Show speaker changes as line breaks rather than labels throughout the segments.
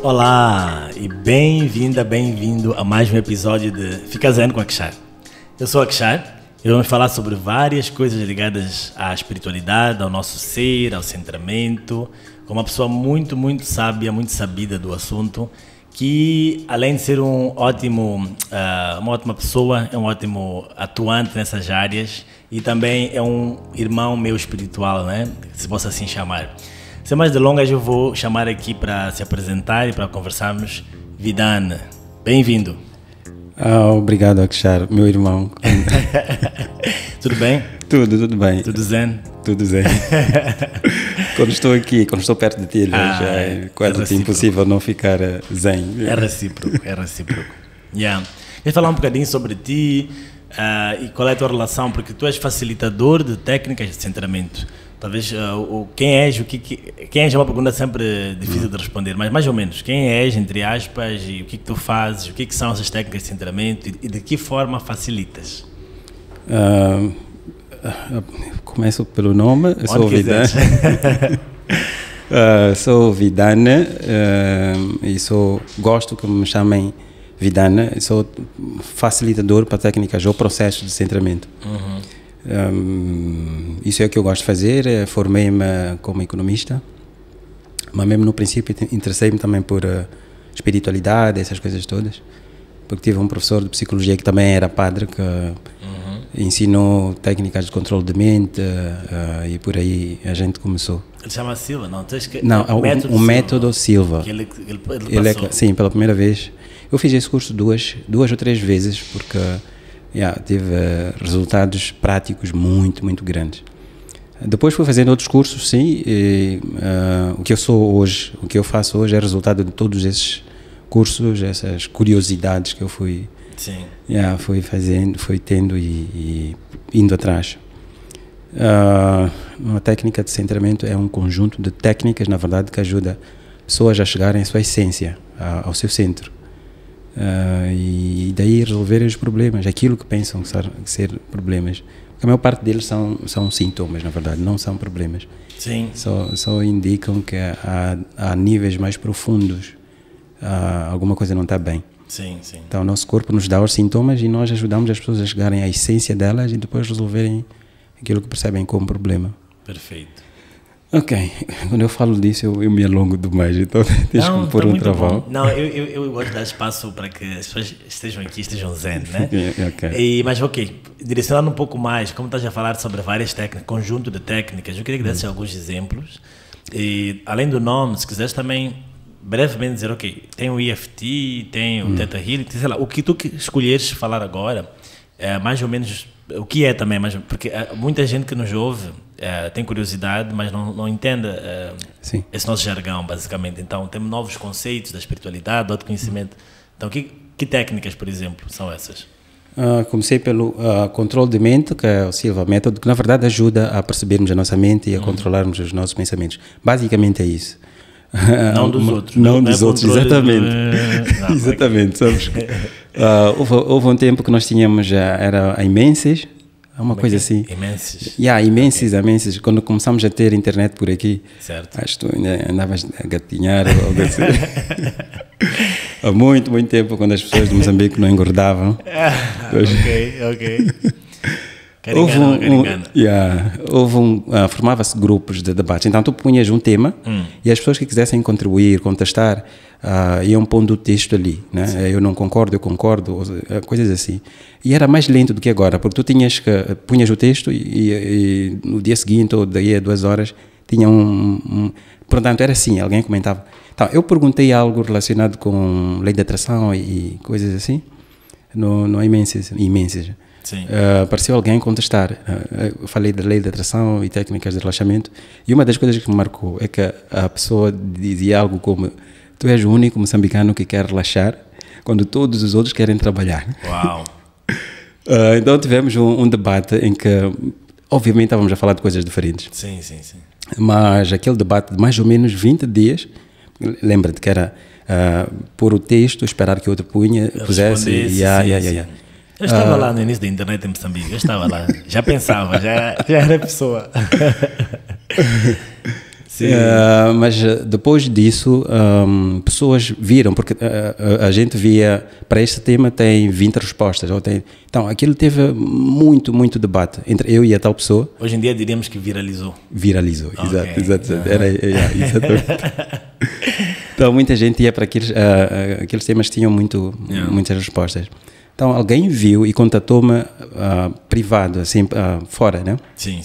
Olá e bem-vinda, bem-vindo a mais um episódio de Fica Zen com Akshar. Eu sou Akshar e vamos falar sobre várias coisas ligadas à espiritualidade, ao nosso ser, ao centramento, com uma pessoa muito sábia, muito sabida do assunto, que além de ser uma ótima pessoa, é um ótimo atuante nessas áreas e também é um irmão meu espiritual, né? Se possa assim chamar. Sem mais delongas, eu vou chamar aqui para se apresentar e para conversarmos. Vidana, bem-vindo.
Obrigado, Akshar, meu irmão.
Tudo bem?
Tudo bem.
Tudo zen?
Tudo zen. Quando estou perto de ti, já é quase impossível não ficar zen.
É recíproco. Yeah. Queria falar um bocadinho sobre ti e qual é a tua relação, porque tu és facilitador de técnicas de centramento. Talvez quem és é uma pergunta sempre difícil de responder, mas mais ou menos, quem és, entre aspas, e o que tu fazes, o que são essas técnicas de centramento e de que forma facilitas?
Começo pelo nome, eu sou Vidana. Sou Vidana e gosto que me chamem Vidana, e sou facilitador para técnicas ou processos de centramento. Isso é o que eu gosto de fazer. Formei-me como economista, mas mesmo no princípio interessei-me também por espiritualidade, essas coisas todas, porque tive um professor de psicologia que também era padre, que ensinou técnicas de controle de mente, e por aí a gente começou.
Ele chama Silva, não?
Não, o método Silva.
Que ele passou.
Sim, pela primeira vez. Eu fiz esse curso duas ou três vezes, porque tive resultados práticos muito grandes. Depois fui fazendo outros cursos, sim, e o que eu faço hoje é resultado de todos esses cursos, essas curiosidades que eu fui fazendo, fui tendo e indo atrás. Uma técnica de centramento é um conjunto de técnicas, na verdade, que ajuda pessoas a chegarem à sua essência, ao seu centro. E daí resolverem os problemas, aquilo que pensam ser problemas. Porque a maior parte deles são sintomas, na verdade, não são problemas.
Sim.
Só indicam que há níveis mais profundos, alguma coisa não está bem.
Sim.
Então o nosso corpo nos dá os sintomas e nós ajudamos as pessoas a chegarem à essência delas e depois resolverem aquilo que percebem como problema.
Perfeito.
Ok, quando eu falo disso eu me alongo demais, então tens que me pôr um travão.
Não, eu gosto de dar espaço para que as pessoas estejam aqui, estejam zen, né?
Okay.
Mas direcionando um pouco mais, como estás a falar sobre várias técnicas, conjunto de técnicas, eu queria que desse alguns exemplos. E além do nome, se quiseres também brevemente dizer, tem o EFT, tem o Theta Healing, sei lá, o que tu escolheres falar agora, mais ou menos o que é também, porque muita gente que nos ouve tem curiosidade, mas não entende esse nosso jargão, basicamente. Então, temos novos conceitos da espiritualidade, do autoconhecimento. Então, que técnicas, por exemplo, são essas?
Comecei pelo controle de mente, que é o Silva Método, que na verdade ajuda a percebermos a nossa mente e a controlarmos os nossos pensamentos. Basicamente é isso.
Não dos outros.
Não dos outros, exatamente. Exatamente, sabes? Houve um tempo que nós tínhamos, era a Imenses, uma coisa assim.
Imenses.
Imenses. Quando começamos a ter internet por aqui,
certo.
Acho que tu ainda andavas a gatinhar ou algo assim. Há muito tempo, quando as pessoas de Moçambique não engordavam.
Ok.
Formava-se grupos de debates. Então tu punhas um tema e as pessoas que quisessem contribuir, contestar, iam pondo o texto ali, né? Eu não concordo, eu concordo, coisas assim. E era mais lento do que agora, porque tu punhas o texto e no dia seguinte ou daí a 2 horas tinha portanto era assim, alguém comentava. Então, eu perguntei algo relacionado com lei de atração e coisas assim no Imenses. Apareceu alguém contestar. Eu falei da lei de atração e técnicas de relaxamento, e uma das coisas que me marcou é que a pessoa dizia algo como: tu és o único moçambicano que quer relaxar quando todos os outros querem trabalhar.
Uau!
Então tivemos um debate em que obviamente estávamos a falar de coisas diferentes.
Sim.
Mas aquele debate de mais ou menos 20 dias, lembra-te que era pôr o texto, esperar que o outro pusesse.
Eu estava lá no início da internet em Moçambique, eu estava lá, já pensava, já era pessoa.
Mas depois disso, pessoas viram, porque a gente via, para este tema tem 20 respostas. Então, aquilo teve muito, muito debate entre eu e a tal pessoa.
Hoje em dia diríamos que viralizou.
Viralizou, exato. Exatamente. Então, muita gente ia para aqueles temas que tinham muitas respostas. Então, alguém viu e contatou-me privado, assim, fora, né?
Sim.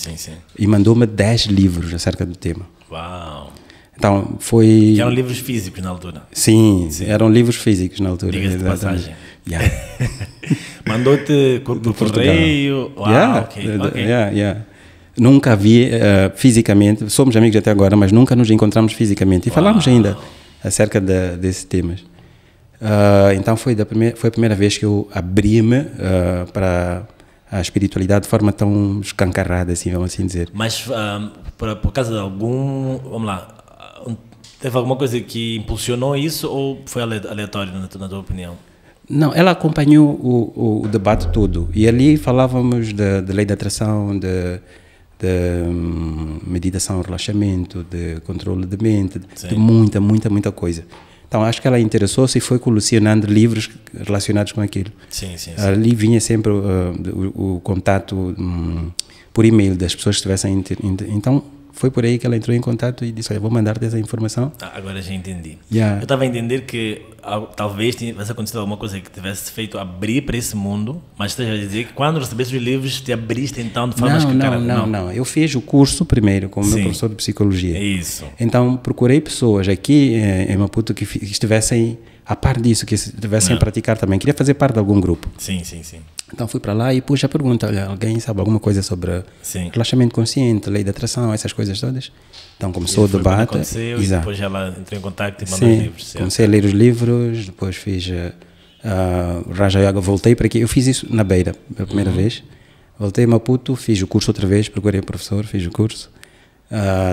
E mandou-me 10 livros acerca do tema.
Uau!
Então, foi...
Que eram livros físicos na altura?
Sim, eram livros físicos na altura.
Diga-se de passagem.
Yeah.
Mandou-te por correio? Uau, ok.
Nunca vi fisicamente, somos amigos até agora, mas nunca nos encontramos fisicamente. E falamos ainda acerca desses temas. Então foi a primeira vez que eu abri-me para a espiritualidade de forma tão escancarada, assim, vamos assim dizer.
Mas por causa de vamos lá, teve alguma coisa que impulsionou isso ou foi aleatório na tua opinião?
Não, ela acompanhou o debate todo e ali falávamos de lei da atração, de meditação, relaxamento, de controle de mente, de muita coisa. Então, acho que ela interessou-se e foi colecionando livros relacionados com aquilo.
Sim.
Ali vinha sempre o contato por e-mail das pessoas que estivessem... Então, foi por aí que ela entrou em contato e disse, olha, vou mandar-te essa informação.
Agora já entendi.
Yeah.
Eu estava a entender que talvez tivesse acontecido alguma coisa que tivesse feito abrir para esse mundo, mas esteja a dizer que quando recebeste os livros, te abriste então de forma
Não. Eu fiz o curso primeiro como meu professor de psicologia.
Isso.
Então, procurei pessoas aqui em Maputo que estivessem a par disso, que estivessem a praticar também. Queria fazer parte de algum grupo.
Sim.
Então fui para lá e pus a pergunta, olha, alguém sabe alguma coisa sobre relaxamento consciente, lei da atração, essas coisas todas? Então começou o debate.
E depois ela entrou em contato e mandou os livros. Certo?
Comecei a ler os livros, depois fiz Raja Yoga, voltei para aqui, eu fiz isso na Beira, a primeira vez. Voltei a Maputo, fiz o curso outra vez, procurei o professor, fiz o curso.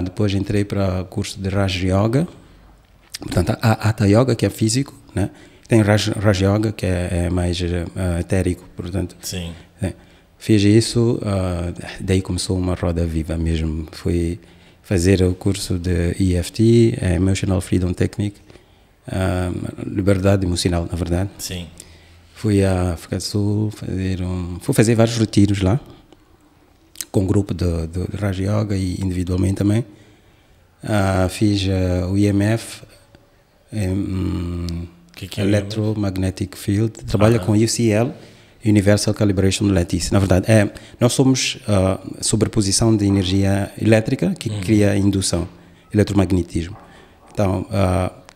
Depois entrei para o curso de Raja Yoga, portanto a Hatha Yoga, que é físico, né? Tem Raja Yoga, que é mais etérico, portanto.
Sim.
Fiz isso, daí começou uma roda viva mesmo. Fui fazer o curso de EFT, Emotional Freedom Technique, liberdade emocional, na verdade.
Sim.
Fui à África do Sul, fui fazer vários retiros lá, com um grupo de Raja Yoga e individualmente também. Fiz o IMF,
que é
Electromagnetic Field, trabalha com UCL, Universal Calibration Lattice. Na verdade, nós somos sobreposição de energia elétrica que cria indução, eletromagnetismo. Então,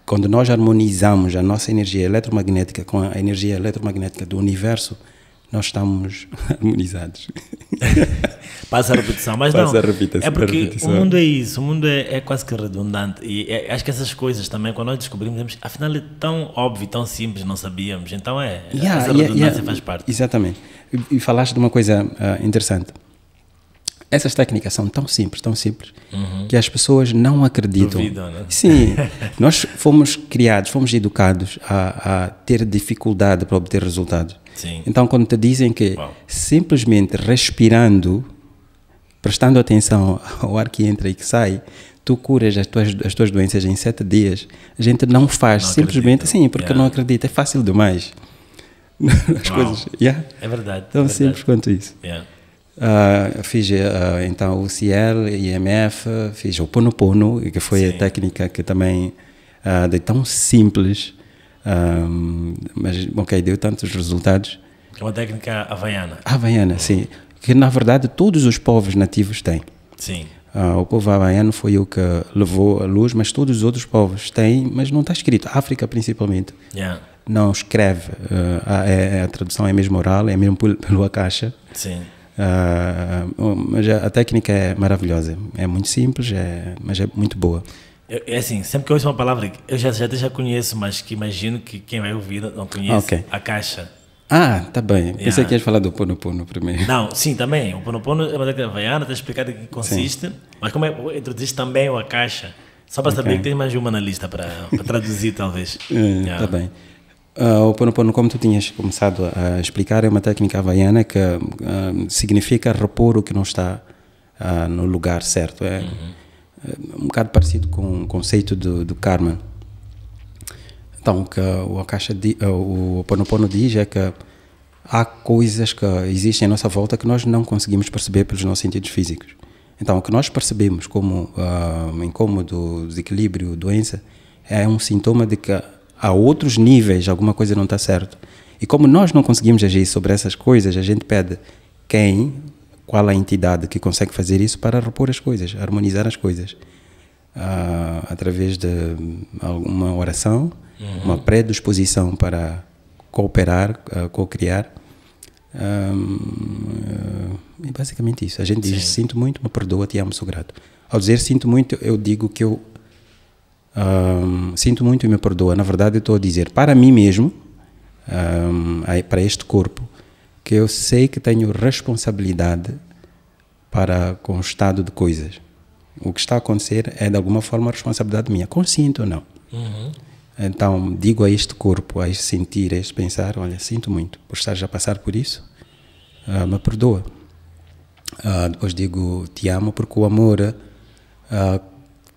quando nós harmonizamos a nossa energia eletromagnética com a energia eletromagnética do universo, nós estamos harmonizados.
Passa a repetição, mas
Passa
não,
a repetição,
é porque o mundo é isso, o mundo é quase que redundante e acho que essas coisas também, quando nós descobrimos, afinal é tão óbvio, tão simples, não sabíamos, então essa redundância faz parte.
Exatamente, e falaste de uma coisa interessante, essas técnicas são tão simples, que as pessoas não acreditam.
Duvidam, né?
Sim, nós fomos criados, fomos educados a ter dificuldade para obter resultados.
Sim.
Então, quando te dizem que simplesmente respirando, prestando atenção ao ar que entra e que sai, tu curas as tuas doenças em 7 dias, a gente não faz, simplesmente assim, porque não acredita, é fácil demais. As coisas,
é verdade.
Tão simples quanto isso. Fiz então o CL, IMF, fiz o Ponopono, que foi a técnica que também de tão simples, mas deu tantos resultados.
É uma técnica havaiana.
Havaiana, sim, que na verdade todos os povos nativos têm.
Sim.
O povo havaiano foi o que levou a luz, mas todos os outros povos têm, mas não está escrito. A África principalmente não escreve, a tradução é mesmo oral, é mesmo pelo Akasha.
Sim.
Mas a técnica é maravilhosa, é muito simples, mas é muito boa.
É assim, sempre que eu ouço uma palavra, eu já conheço, mas que imagino que quem vai ouvir não conhece. Akasha.
Tá bem. Pensei que ias falar do Ponopono primeiro.
Não, sim, também. O Ponopono é uma técnica havaiana, está explicado em que consiste, mas como introduziste também o Akasha, só para saber que tem mais de uma na lista para traduzir, talvez.
Tá bem. O Ponopono, como tu tinhas começado a explicar, é uma técnica havaiana que significa repor o que não está no lugar certo. um bocado parecido com o conceito do karma. Então, o que o Ho'oponopono diz é que há coisas que existem à nossa volta que nós não conseguimos perceber pelos nossos sentidos físicos. Então, o que nós percebemos como incômodo, desequilíbrio, doença, é um sintoma de que a outros níveis alguma coisa não está certo. E como nós não conseguimos agir sobre essas coisas, a gente pede qual a entidade que consegue fazer isso para repor as coisas, harmonizar as coisas. Através de uma oração, uma predisposição para cooperar, co-criar. E basicamente isso. A gente diz, sinto muito, me perdoa, te amo, sou grato. Ao dizer sinto muito, eu digo que eu sinto muito e me perdoa. Na verdade, eu estou a dizer para mim mesmo, para este corpo, que eu sei que tenho responsabilidade com o estado de coisas. O que está a acontecer é de alguma forma responsabilidade minha, consciente ou não. Então digo a este corpo, a este sentir, a este pensar, olha, sinto muito por estar já a passar por isso, me perdoa. Depois digo te amo, porque o amor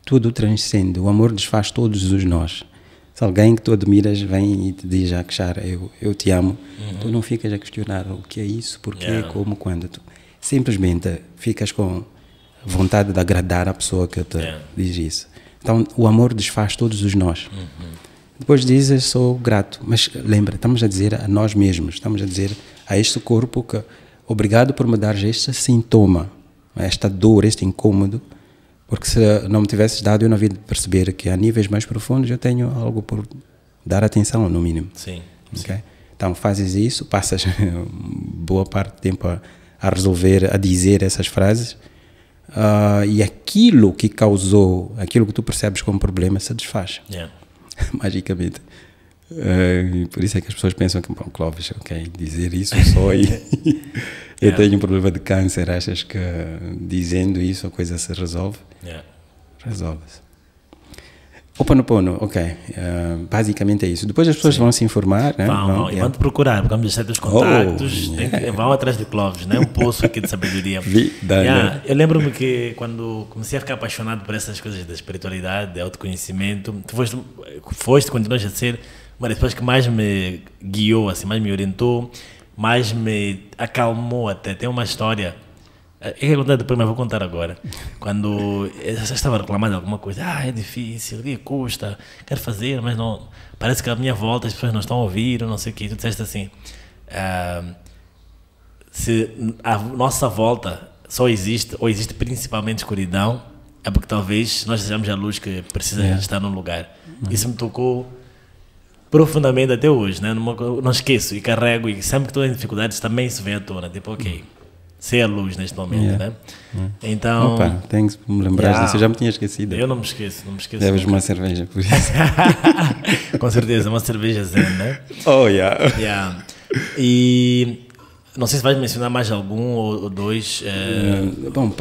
tudo transcende, o amor desfaz todos os nós. Se alguém que tu admiras vem e te diz a queixar, eu te amo, tu não ficas a questionar o que é isso, porquê, como, quando. Tu simplesmente ficas com vontade de agradar a pessoa que te diz isso. Então, o amor desfaz todos os nós. Depois dizes, sou grato. Mas lembra, estamos a dizer a nós mesmos, estamos a dizer a este corpo que obrigado por me dar este sintoma, esta dor, este incômodo, porque se não me tivesses dado, eu não havia de perceber que a níveis mais profundos eu tenho algo por dar atenção, no mínimo.
Sim.
Okay? Então, fazes isso, passas boa parte do tempo a resolver, a dizer essas frases, e aquilo que causou, aquilo que tu percebes como problema se desfaz. Magicamente. Por isso é que as pessoas pensam que, bom, Clóvis, ok, dizer isso só e eu tenho um problema de câncer, achas que dizendo isso a coisa se resolve? Resolve-se. Ho'oponopono, ok, basicamente é isso. Depois as pessoas vão se informar, né?
Vão te procurar, vamos deixar teus contactos, vão atrás de Clóvis, né? Um poço aqui de sabedoria. Eu lembro-me que quando comecei a ficar apaixonado por essas coisas da espiritualidade, de autoconhecimento, tu foste, continuas a ser uma das pessoas que mais me guiou, assim, mais me orientou, mais me acalmou até. Tem uma história, eu ia contar depois, mas vou contar agora. Quando eu já estava reclamando de alguma coisa, é difícil, custa, quero fazer, mas não, parece que à minha volta as pessoas não estão a ouvir, ou não sei o que, tu disseste assim, se a nossa volta só existe, ou existe principalmente escuridão, é porque talvez nós sejamos a luz que precisa estar num lugar. Isso me tocou profundamente até hoje, né? Não esqueço e carrego, e sempre que estou em dificuldades também isso vem à tona, tipo, ok, ser a luz neste momento, né? Então...
Opa, tem que me lembrar disso, eu já me tinha esquecido.
Eu não me esqueço.
Deves uma cerveja, por isso.
Com certeza, uma cerveja zen, né? E não sei se vais mencionar mais algum ou dois.
Bom,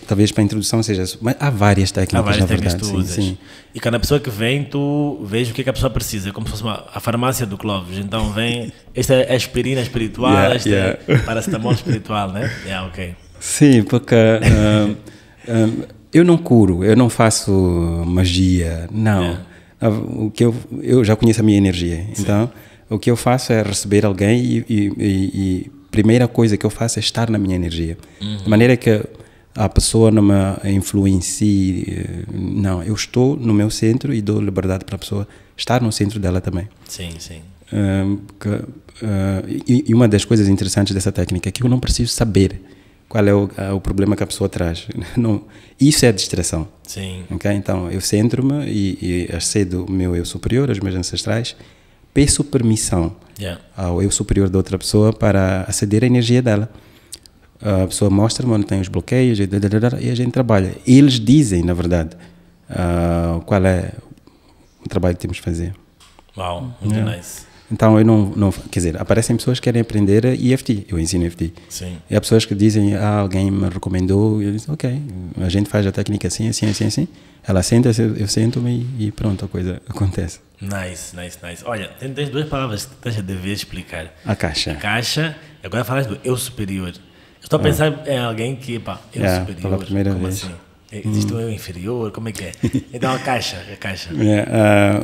talvez para a introdução seja... Mas há várias técnicas, na verdade. Sim.
E cada pessoa que vem, tu vês o que a pessoa precisa. É como se fosse a farmácia do Clóvis. Então vem... Esta é a aspirina espiritual, esta é paracetamol espiritual, né? Ok.
Sim, porque eu não curo, eu não faço magia, não. O que eu já conheço a minha energia. Então, o que eu faço é receber alguém e primeira coisa que eu faço é estar na minha energia. De maneira que a pessoa não me influencie. Não, eu estou no meu centro e dou liberdade para a pessoa estar no centro dela também.
Sim.
E uma das coisas interessantes dessa técnica é que eu não preciso saber qual é o problema que a pessoa traz. Não, isso é distração.
Sim.
Okay? Então, eu centro-me e acedo o meu eu superior, os meus ancestrais, peço permissão ao eu superior da outra pessoa para aceder à energia dela. A pessoa mostra-me onde tem os bloqueios e a gente trabalha. Eles dizem, na verdade, qual é o trabalho que temos que fazer.
Uau, muito nice.
Então, eu não... Quer dizer, aparecem pessoas que querem aprender EFT. Eu ensino EFT.
Sim.
E há pessoas que dizem, alguém me recomendou. E eu disse, ok, a gente faz a técnica assim. Ela senta, eu sento-me e pronto, a coisa acontece.
Nice. Olha, tens duas palavras que tens a dever explicar.
A caixa.
Agora falas do eu superior. Estou a pensar em alguém que, eu superior.
Pela primeira vez.
Assim? Existe um eu inferior? Como é que é? Então a caixa.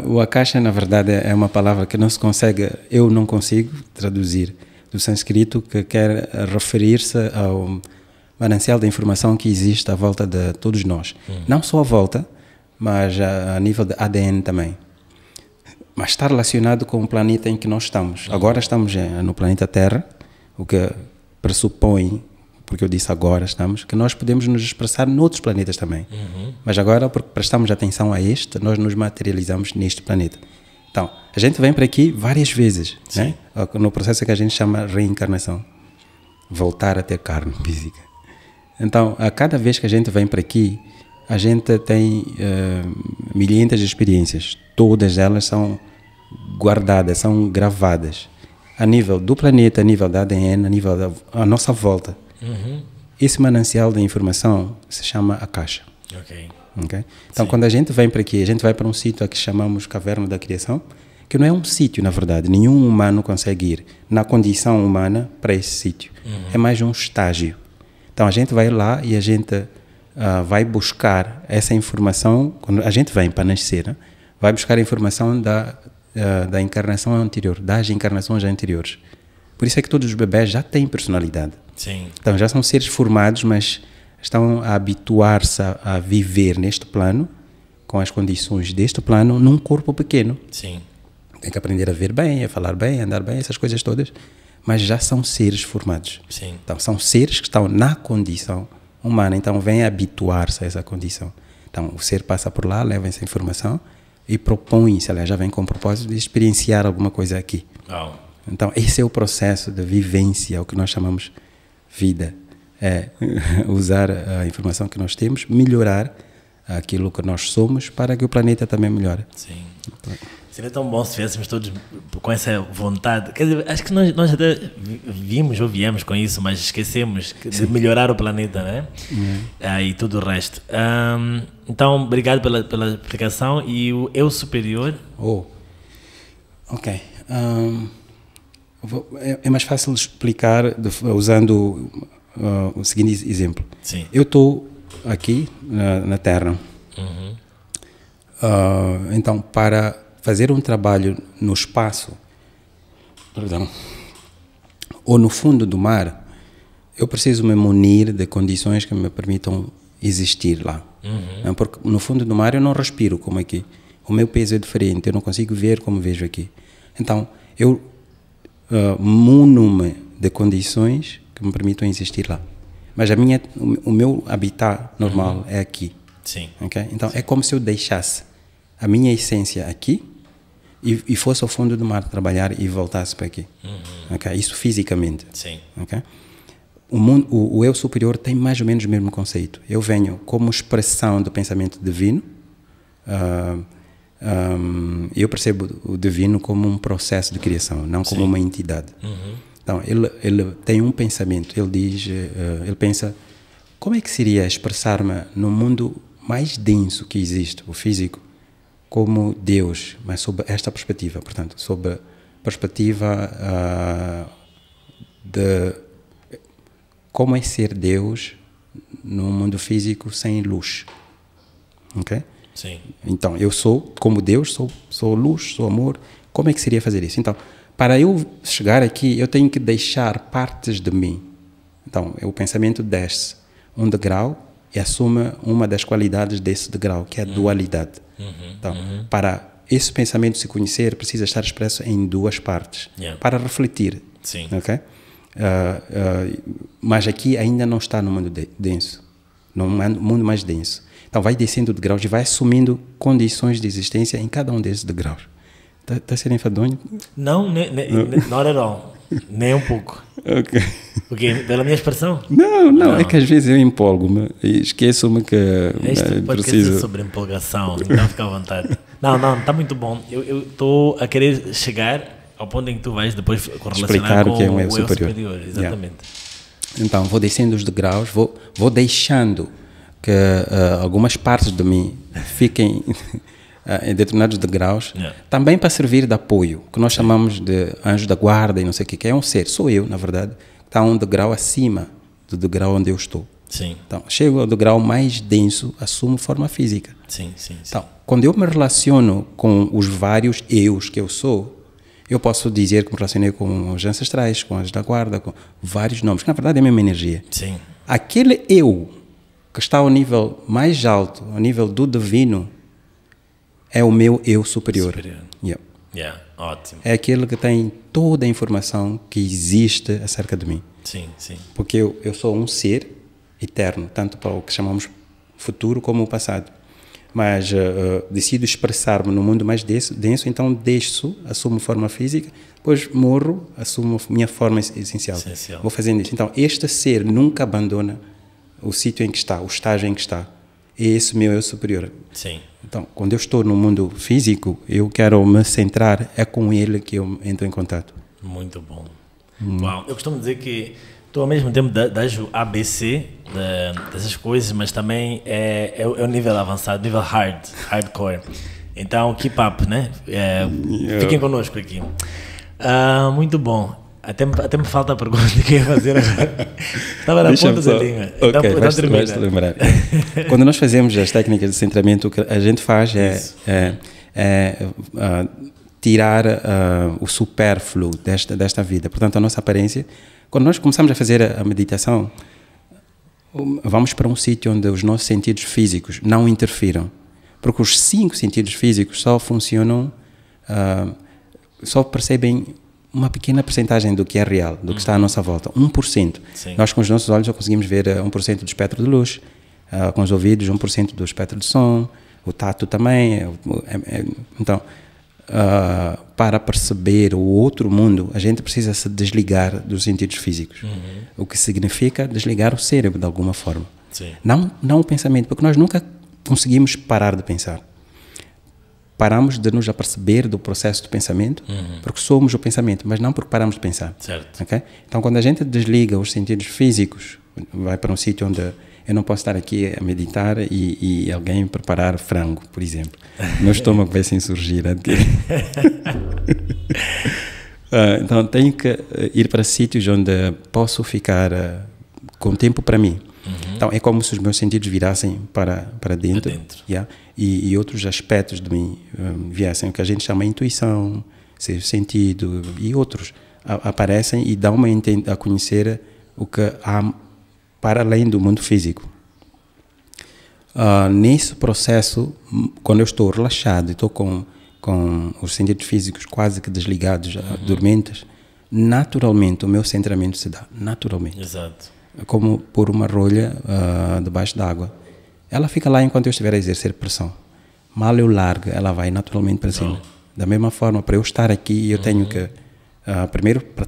O akasha, na verdade, é uma palavra que não se consegue, eu não consigo traduzir do sânscrito, que quer referir-se ao manancial da informação que existe à volta de todos nós. Não só à volta, mas a nível de ADN também. Mas está relacionado com o planeta em que nós estamos. Agora estamos no planeta Terra, o que pressupõe, porque eu disse agora estamos, que nós podemos nos expressar noutros planetas também. Mas agora, porque prestamos atenção a este, nós nos materializamos neste planeta. Então, a gente vem para aqui várias vezes, né? No processo que a gente chama reencarnação. Voltar a ter carne física. Então, a cada vez que a gente vem para aqui, a gente tem milhentas de experiências. Todas elas são guardadas, são gravadas. A nível do planeta, a nível da ADN, a nível da nossa volta. Esse manancial de informação se chama akasha. Okay? Então, quando a gente vem para aqui, a gente vai para um sítio que chamamos Caverna da Criação, que não é um sítio, na verdade. Nenhum humano consegue ir na condição humana para esse sítio. É mais um estágio. Então, a gente vai lá e a gente vai buscar essa informação. Quando a gente vem para nascer, né? Vai buscar a informação da encarnação anterior, das encarnações anteriores. Por isso é que todos os bebés já têm personalidade.
Sim.
Então, já são seres formados, mas estão a habituar-se a viver neste plano, com as condições deste plano, num corpo pequeno.
Sim.
Tem que aprender a ver bem, a falar bem, a andar bem, essas coisas todas, mas já são seres formados.
Sim.
Então, são seres que estão na condição humana, então vêm habituar-se a essa condição. Então, o ser passa por lá, leva essa informação e propõe-se, aliás, já vem com o propósito de experienciar alguma coisa aqui.
Oh.
Então, esse é o processo de vivência, o que nós chamamos vida. É usar a informação que nós temos, melhorar aquilo que nós somos para que o planeta também melhore.
Sim. Seria tão bom se estivéssemos todos com essa vontade. Quer dizer, acho que nós até vimos ou viemos com isso, mas esquecemos de melhorar o planeta, né? E tudo o resto. Então, obrigado pela explicação. E o eu superior?
Ok. É mais fácil explicar usando o seguinte exemplo.
Sim.
Eu estou aqui na Terra. Então, para fazer um trabalho no espaço, ou no fundo do mar, eu preciso me munir de condições que me permitam existir lá. Porque no fundo do mar eu não respiro como aqui. O meu peso é diferente, eu não consigo ver como vejo aqui. Então, eu muno-me de condições que me permitam existir lá. Mas o meu habitat normal é aqui.
Sim.
Okay? Então, é como se eu deixasse a minha essência aqui e fosse ao fundo do mar trabalhar e voltasse para aqui. Okay? Isso fisicamente.
Sim.
Okay? O eu superior tem mais ou menos o mesmo conceito. Eu venho como expressão do pensamento divino. Eu percebo o divino como um processo de criação, não como uma entidade. Então, ele tem um pensamento. Ele diz, ele pensa, como é que seria expressar-me no mundo mais denso que existe, o físico, como Deus, mas sob esta perspectiva, portanto, sob a perspectiva de como é ser Deus no mundo físico sem luz. Ok?
Sim.
Então, eu sou como Deus, sou luz, sou amor. Como é que seria fazer isso? Então, para eu chegar aqui, eu tenho que deixar partes de mim. Então, o pensamento desce um degrau e assume uma das qualidades desse degrau, que é a dualidade. Então, para esse pensamento se conhecer, precisa estar expresso em duas partes, para refletir.
Sim.
Okay? Mas aqui ainda não está no mundo denso, no mundo mais denso. Então, vai descendo de graus e vai assumindo condições de existência em cada um desses degraus. Está a ser enfadonho?
Não, not at all. Nem um pouco.
Ok.
Porque, pela minha expressão?
Não, é que às vezes eu empolgo-me e esqueço-me que
este podcast é sobre empolgação, então fica à vontade. Não, está muito bom. Eu estou a querer chegar ao ponto em que tu vais depois correlacionar com o que é um eu superior. Exatamente.
Então, vou descendo os degraus, vou deixando que algumas partes de mim fiquem em determinados degraus, também para servir de apoio, que nós chamamos de anjo da guarda e não sei o que é um ser, sou eu, na verdade, que está um degrau acima do degrau onde eu estou.
Sim.
Então, chego do grau mais denso, assumo forma física.
Sim, sim, sim.
Então, quando eu me relaciono com os vários eus que eu sou, eu posso dizer que me relacionei com os ancestrais, com as da guarda, com vários nomes, que na verdade é a mesma energia.
Sim.
Aquele eu que está ao nível mais alto, ao nível do divino, é o meu eu superior.
Yeah, ótimo.
É aquele que tem toda a informação que existe acerca de mim.
Sim, sim.
Porque eu sou um ser eterno, tanto para o que chamamos futuro como o passado. Mas decido expressar-me no mundo mais denso, então desço, assumo forma física, depois morro, assumo minha forma essencial. Vou fazendo isso. Então, este ser nunca abandona o sítio em que está, o estágio em que está. É esse meu eu superior.
Sim.
Então, quando eu estou no mundo físico, eu quero me centrar, é com ele que eu entro em contato.
Muito bom. Uau. Eu costumo dizer que tu ao mesmo tempo das o ABC dessas coisas, mas também é o nível avançado, nível hardcore. Então, keep up, né? Fiquem connosco aqui. Muito bom. Até me falta a pergunta que eu ia fazer agora. Estava na ponta da língua.
Ok, vais lembrar. Quando nós fazemos as técnicas de centramento, o que a gente faz é tirar o supérfluo desta vida. Portanto, a nossa aparência. Quando nós começamos a fazer a meditação, vamos para um sítio onde os nossos sentidos físicos não interfiram. Porque os 5 sentidos físicos só funcionam, só percebem uma pequena percentagem do que é real, do que está à nossa volta, 1%.
Sim.
Nós com os nossos olhos só conseguimos ver 1% do espectro de luz, com os ouvidos 1% do espectro de som, o tato também. Então, para perceber o outro mundo, a gente precisa se desligar dos sentidos físicos, o que significa desligar o cérebro de alguma forma.
Sim.
Não o pensamento, porque nós nunca conseguimos parar de pensar. Paramos de nos aperceber do processo do pensamento, porque somos o pensamento, mas não porque paramos de pensar.
Certo.
Okay? Então, quando a gente desliga os sentidos físicos, vai para um sítio onde eu não posso estar aqui a meditar e alguém preparar frango, por exemplo. Meu estômago vai se insurgir. Então, tenho que ir para sítios onde posso ficar com tempo para mim. Então, é como se os meus sentidos virassem para dentro. Yeah? E outros aspectos de mim viessem, o que a gente chama de intuição, sexto sentido, e outros aparecem e dão-me a conhecer o que há para além do mundo físico. Nesse processo, quando eu estou relaxado e estou com os sentidos físicos quase que desligados, dormentes, naturalmente o meu centramento se dá, naturalmente.
Exato.
Como por uma rolha debaixo d'água. Ela fica lá enquanto eu estiver a exercer pressão. Mal eu largo, ela vai naturalmente para cima. Da mesma forma, para eu estar aqui, eu tenho que, primeiro, para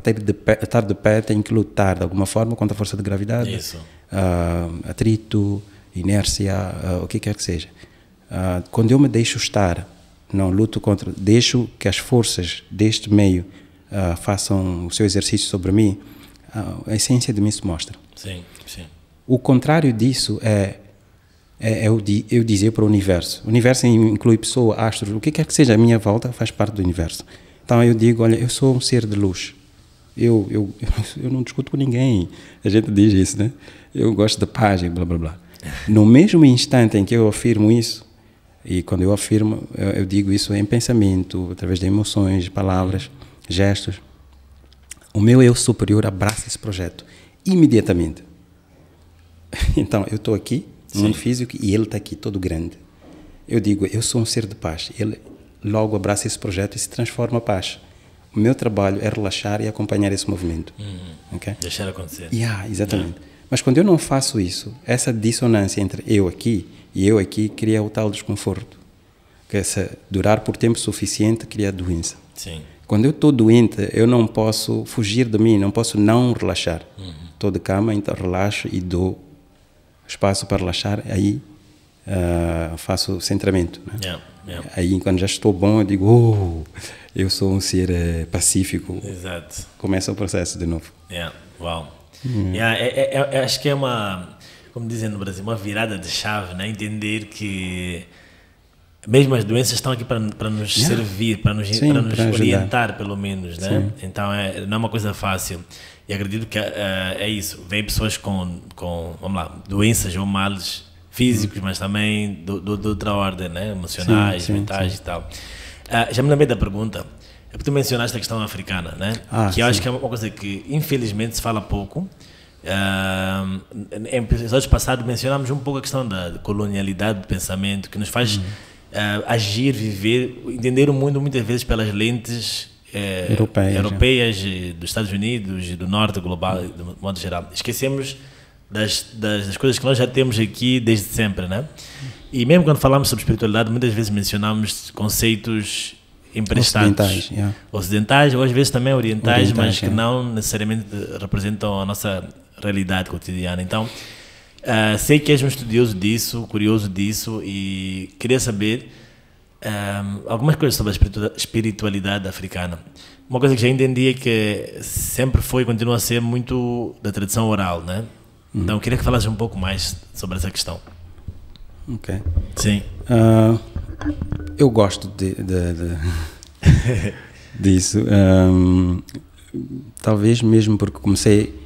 estar de pé, tenho que lutar de alguma forma contra a força de gravidade.
Isso.
Atrito, inércia, o que quer que seja. Quando eu me deixo estar, não luto contra, deixo que as forças deste meio façam o seu exercício sobre mim, a essência de mim se mostra.
Sim, sim.
O contrário disso é eu dizer para o universo. O universo inclui pessoa, astros, o que quer que seja, a minha volta faz parte do universo. Então eu digo, olha, eu sou um ser de luz. Eu não discuto com ninguém. A gente diz isso, né? Eu gosto de paz e blá, blá, blá. No mesmo instante em que eu afirmo isso, e quando eu afirmo, eu digo isso em pensamento, através de emoções, palavras, gestos, o meu eu superior abraça esse projeto imediatamente. Então, eu estou aqui, no mundo físico, e ele está aqui, todo grande. Eu digo, eu sou um ser de paz. Ele logo abraça esse projeto e se transforma em paz. O meu trabalho é relaxar e acompanhar esse movimento. Okay?
Deixar acontecer.
Exatamente. Mas quando eu não faço isso, essa dissonância entre eu aqui e eu aqui cria o tal desconforto. Que se durar por tempo suficiente, cria doença.
Sim.
Quando eu estou doente, eu não posso fugir de mim, não posso não relaxar. Estou de cama, então relaxo e dou espaço para relaxar, aí faço o centramento. Né? Aí, quando já estou bom, eu digo, eu sou um ser pacífico.
Exato.
Começa o processo de novo.
Uau. Acho que é uma, como dizem no Brasil, uma virada de chave, né? Entender que mesmo as doenças estão aqui para nos servir, para nos orientar, pelo menos, né? Então, não é uma coisa fácil. E acredito que é isso. Vem pessoas com vamos lá, doenças ou males físicos, mas também de outra ordem, né? Emocionais, mentais e tal. Já me lembrei da pergunta. É porque tu mencionaste a questão africana, né? Que eu acho que é uma coisa que, infelizmente, se fala pouco. Em episódios passados mencionámos um pouco a questão da colonialidade do pensamento, que nos faz agir, viver, entender o mundo muitas vezes pelas lentes europeias dos Estados Unidos e do norte global, de modo geral. Esquecemos das coisas que nós já temos aqui desde sempre, né? E mesmo quando falamos sobre espiritualidade, muitas vezes mencionamos conceitos emprestados, ocidentais ou às vezes também orientais, mas que não necessariamente representam a nossa realidade cotidiana. Então, sei que és um estudioso disso, curioso disso, e queria saber algumas coisas sobre a espiritualidade africana. Uma coisa que já entendi é que sempre foi e continua a ser muito da tradição oral, né? Então, queria que falasses um pouco mais sobre essa questão.
Ok.
Sim.
Eu gosto disso. Talvez mesmo porque comecei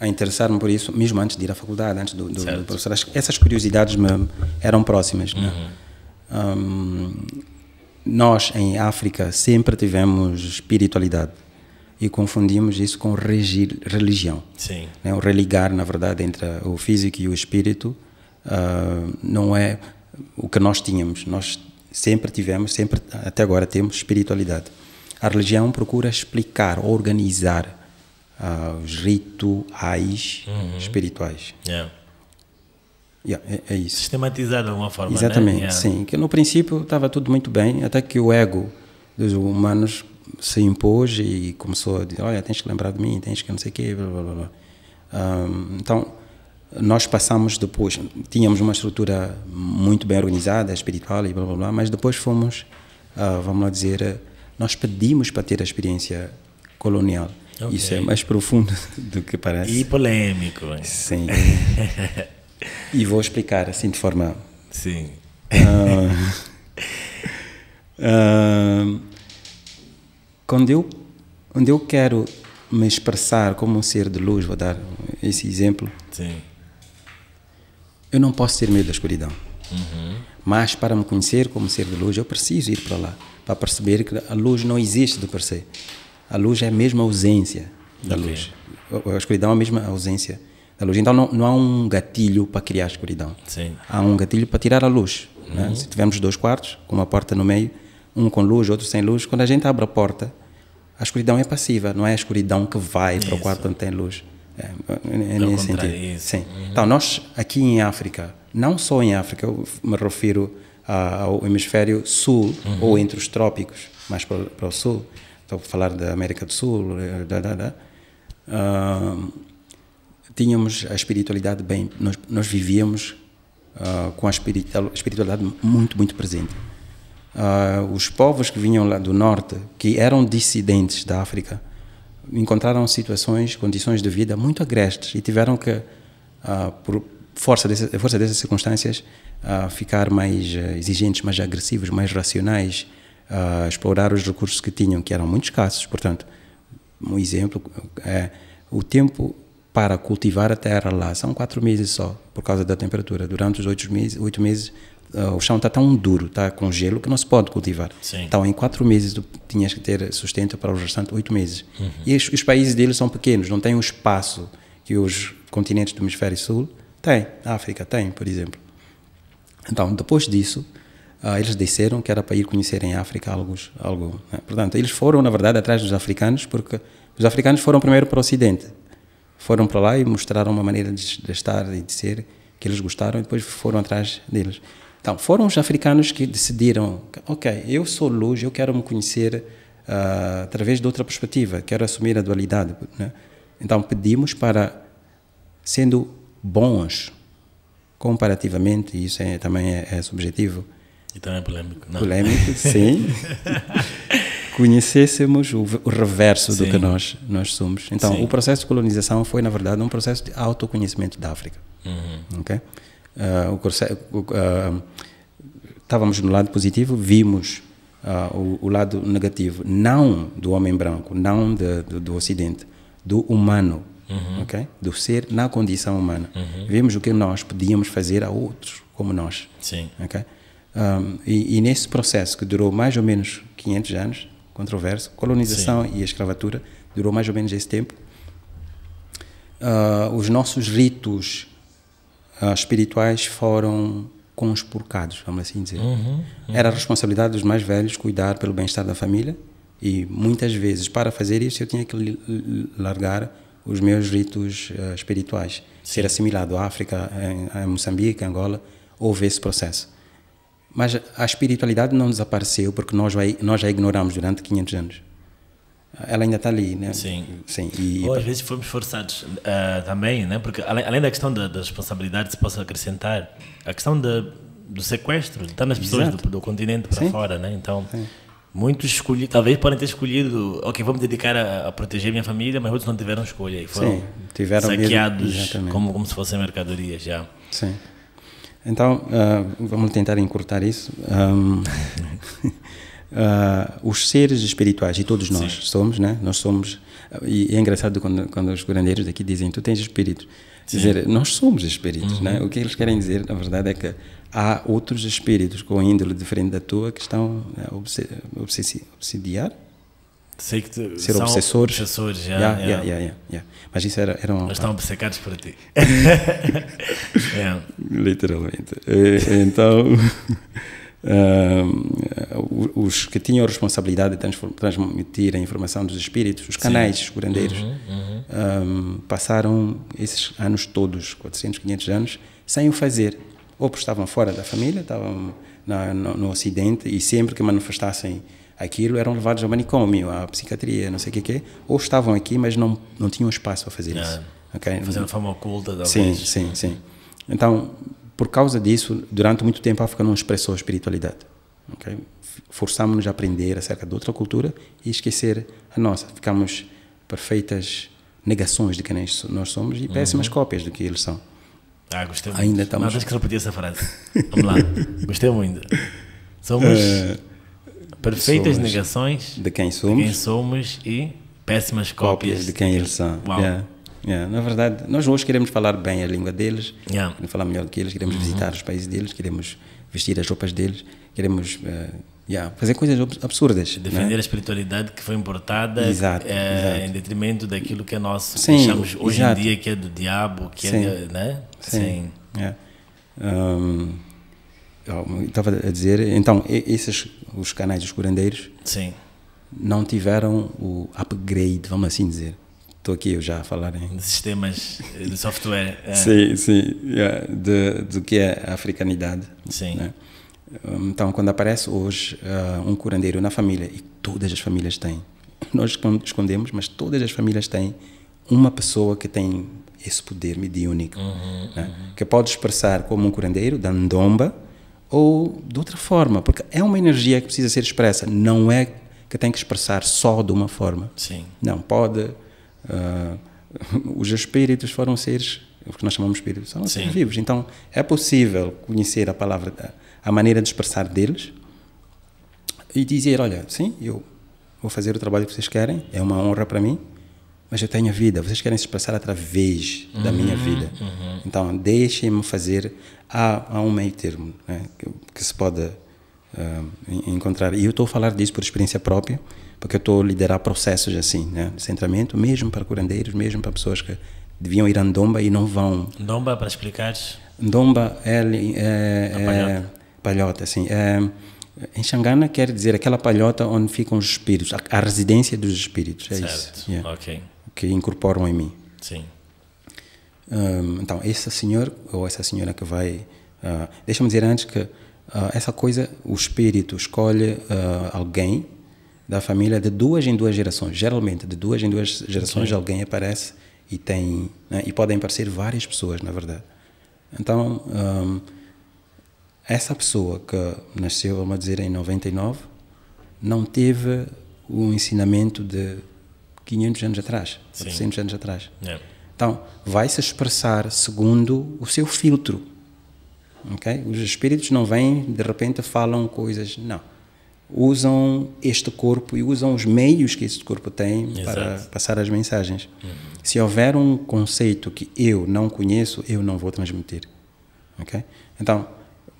a interessar-me por isso, mesmo antes de ir à faculdade, antes do professor. Essas curiosidades me eram próximas. Né? Nós, em África, sempre tivemos espiritualidade e confundimos isso com religião.
Sim.
Né? O religar, na verdade, entre o físico e o espírito não é o que nós tínhamos. Nós sempre tivemos, sempre até agora temos espiritualidade. A religião procura explicar, organizar os rituais espirituais. É isso.
Sistematizar de alguma forma,
exatamente,
né?
Sim. Que no princípio estava tudo muito bem, até que o ego dos humanos se impôs e começou a dizer, olha, tens que lembrar de mim, tens que não sei o quê, blá, blá, blá. Então, nós passamos depois, tínhamos uma estrutura muito bem organizada, espiritual e blá, blá, blá, mas depois fomos, vamos lá dizer, nós pedimos para ter a experiência colonial. Okay. Isso é mais profundo do que parece.
E polêmico. Hein?
Sim. E vou explicar assim de forma...
Sim.
Quando eu quero me expressar como um ser de luz, vou dar esse exemplo.
Sim.
Eu não posso ter medo da escuridão. Mas para me conhecer como ser de luz, eu preciso ir para lá, para perceber que a luz não existe de per se. A luz é a mesma ausência da luz. A escuridão é a mesma ausência da luz. Então não há um gatilho para criar a escuridão.
Sim.
Há um gatilho para tirar a luz. Né? Se tivermos 2 quartos, com uma porta no meio, um com luz, outro sem luz, quando a gente abre a porta, a escuridão é passiva, não é a escuridão que vai para o quarto onde tem luz. É nesse sentido. Sim. Então, nós aqui em África, não só em África, eu me refiro ao hemisfério sul, ou entre os trópicos, mais para o sul, estou a falar da América do Sul, tínhamos a espiritualidade bem, nós vivíamos com a espiritualidade muito, muito presente. Os povos que vinham lá do norte, que eram dissidentes da África, encontraram condições de vida muito agrestes e tiveram que, por força dessas circunstâncias, ficar mais exigentes, mais agressivos, mais racionais, explorar os recursos que tinham, que eram muito escassos. Portanto, um exemplo é o tempo para cultivar a terra lá são 4 meses só, por causa da temperatura. Durante os 8 meses o chão está tão duro, está com gelo, que não se pode cultivar.
Sim.
Então, em 4 meses, tu tinhas que ter sustento para os restantes 8 meses. E os países deles são pequenos, não têm o espaço que os continentes do hemisfério sul têm. A África tem, por exemplo. Então, depois disso, eles disseram que era para ir conhecerem a África algo, né? Portanto, eles foram, na verdade, atrás dos africanos, porque os africanos foram primeiro para o Ocidente. Foram para lá e mostraram uma maneira de estar e de ser que eles gostaram, e depois foram atrás deles. Então, foram os africanos que decidiram, ok, eu sou luz, eu quero me conhecer através de outra perspectiva, quero assumir a dualidade. Né? Então, pedimos para, sendo bons comparativamente, e isso também é subjetivo.
E também é polêmico. Não?
Polêmico, sim. Conhecêssemos o reverso do que nós somos. Então, o processo de colonização foi, na verdade, um processo de autoconhecimento da África. Okay? estávamos no lado positivo, vimos o lado negativo, não do homem branco, não do Ocidente, do humano, okay? Do ser na condição humana. Vimos o que nós podíamos fazer a outros como nós.
Sim.
Okay? E nesse processo que durou mais ou menos 500 anos, controverso, colonização e escravatura, durou mais ou menos esse tempo, os nossos ritos espirituais foram conspurcados, vamos assim dizer. Era a responsabilidade dos mais velhos cuidar pelo bem-estar da família e muitas vezes para fazer isso eu tinha que largar os meus ritos espirituais, ser assimilado à África, em Moçambique, Angola, houve esse processo. Mas a espiritualidade não desapareceu porque nós já ignoramos durante 500 anos. Ela ainda está ali, né?
Sim.
Sim.
Ou às vezes fomos forçados também, né? Porque além da questão da responsabilidade, se possa acrescentar, a questão do sequestro, está nas pessoas do continente para fora, né? Então, muitos talvez podem ter escolhido, ok, vou me dedicar a proteger minha família, mas outros não tiveram escolha e foram saqueados como se fossem mercadorias já.
Sim. Então, vamos tentar encurtar isso. Os seres espirituais, e todos nós somos, né? Nós somos, e é engraçado quando os curandeiros aqui dizem, tu tens espírito. Dizer, nós somos espíritos, né? O que eles querem dizer, na verdade, é que há outros espíritos com índole diferente da tua que estão a obsediar.
Sei que
ser obsessores. Mas isso era uma...
Mas estão obcecados por ti.
Literalmente. Então, os que tinham a responsabilidade de transmitir a informação dos espíritos, os canais curandeiros, passaram esses anos todos, 400, 500 anos, sem o fazer. Ou porque estavam fora da família, estavam no Ocidente, e sempre que manifestassem aquilo eram levados ao manicômio, à psiquiatria, não sei o que, ou estavam aqui, mas não tinham espaço para fazer isso. Okay?
Fazendo forma oculta, talvez.
Sim. Então, por causa disso, durante muito tempo a África não expressou a espiritualidade. Okay? Forçámos-nos a aprender acerca de outra cultura e esquecer a nossa. Ficamos perfeitas negações de quem nós somos e péssimas cópias do que eles são.
Gostei muito. Ainda estamos... Não, deixa que repetir essa frase. Vamos lá. Gostei muito. Somos... perfeitas negações
de quem somos
e péssimas cópias
de quem eles são. Na verdade, nós hoje queremos falar bem a língua deles, queremos falar melhor do que eles, queremos visitar os países deles, queremos vestir as roupas deles, queremos fazer coisas absurdas.
Defender a espiritualidade que foi importada em detrimento daquilo que é nosso.
Sim,
achamos hoje em dia que é do diabo, que é, né?
Sim. Estava a dizer, então, os canais dos curandeiros não tiveram o upgrade, vamos assim dizer. Estou aqui eu já a falar
de sistemas de software.
Do que é a africanidade. Né? Então, quando aparece hoje um curandeiro na família, e todas as famílias têm, nós escondemos, mas todas as famílias têm uma pessoa que tem esse poder mediúnico, né? Que pode expressar como um curandeiro, da ndomba, ou de outra forma, porque é uma energia que precisa ser expressa, não é que tem que expressar só de uma forma. Não, pode... os espíritos foram seres, o que nós chamamos de espíritos, são seres vivos, então é possível conhecer a palavra, a maneira de expressar deles e dizer, olha, sim, eu vou fazer o trabalho que vocês querem, é uma honra para mim, mas eu tenho a vida, vocês querem se expressar através da minha vida, então deixem-me fazer. Há um meio termo, né, que se pode encontrar, e eu estou a falar disso por experiência própria, porque eu estou a liderar processos assim, né, de centramento, mesmo para curandeiros, mesmo para pessoas que deviam ir a Ndomba e não vão.
Ndomba, para explicares?
Ndomba é palhota, assim. Em Xangana quer dizer aquela palhota onde ficam os espíritos, a residência dos espíritos, isso.
Ok.
Que incorporam em mim.
Sim.
Então, esse senhor ou essa senhora que vai... deixa-me dizer antes que essa coisa, o espírito escolhe alguém da família de 2 em 2 gerações. Geralmente, de 2 em 2 gerações, alguém aparece e tem... Né, e podem aparecer várias pessoas, na verdade. Então, essa pessoa que nasceu, vamos dizer, em 99, não teve o ensinamento de 500 anos atrás, 400 anos atrás. Então, vai se expressar segundo o seu filtro. Okay? Os espíritos não vêm, de repente falam coisas, não. Usam este corpo e usam os meios que este corpo tem para passar as mensagens. Se houver um conceito que eu não conheço, eu não vou transmitir. Okay? Então,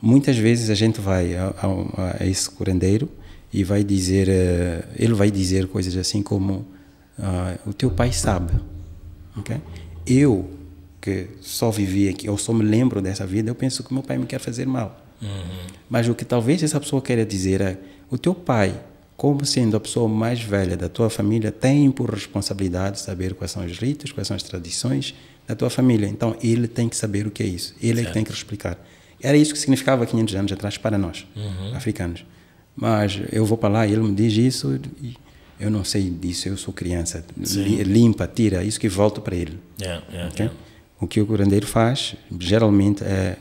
muitas vezes a gente vai a esse curandeiro e vai dizer, ele vai dizer coisas assim como, o teu pai sabe. Okay? Eu, que só vivi aqui, ou só me lembro dessa vida, eu penso que meu pai me quer fazer mal. Mas o que talvez essa pessoa queira dizer é, o teu pai, como sendo a pessoa mais velha da tua família, tem por responsabilidade saber quais são os ritos, quais são as tradições da tua família. Então, ele tem que saber o que é isso. Ele é que tem que explicar. Era isso que significava 500 anos atrás para nós, africanos. Mas eu vou para lá e ele me diz isso e eu não sei disso, eu sou criança. Limpa, tira, isso que volta para ele. Okay? O que o curandeiro faz, geralmente, é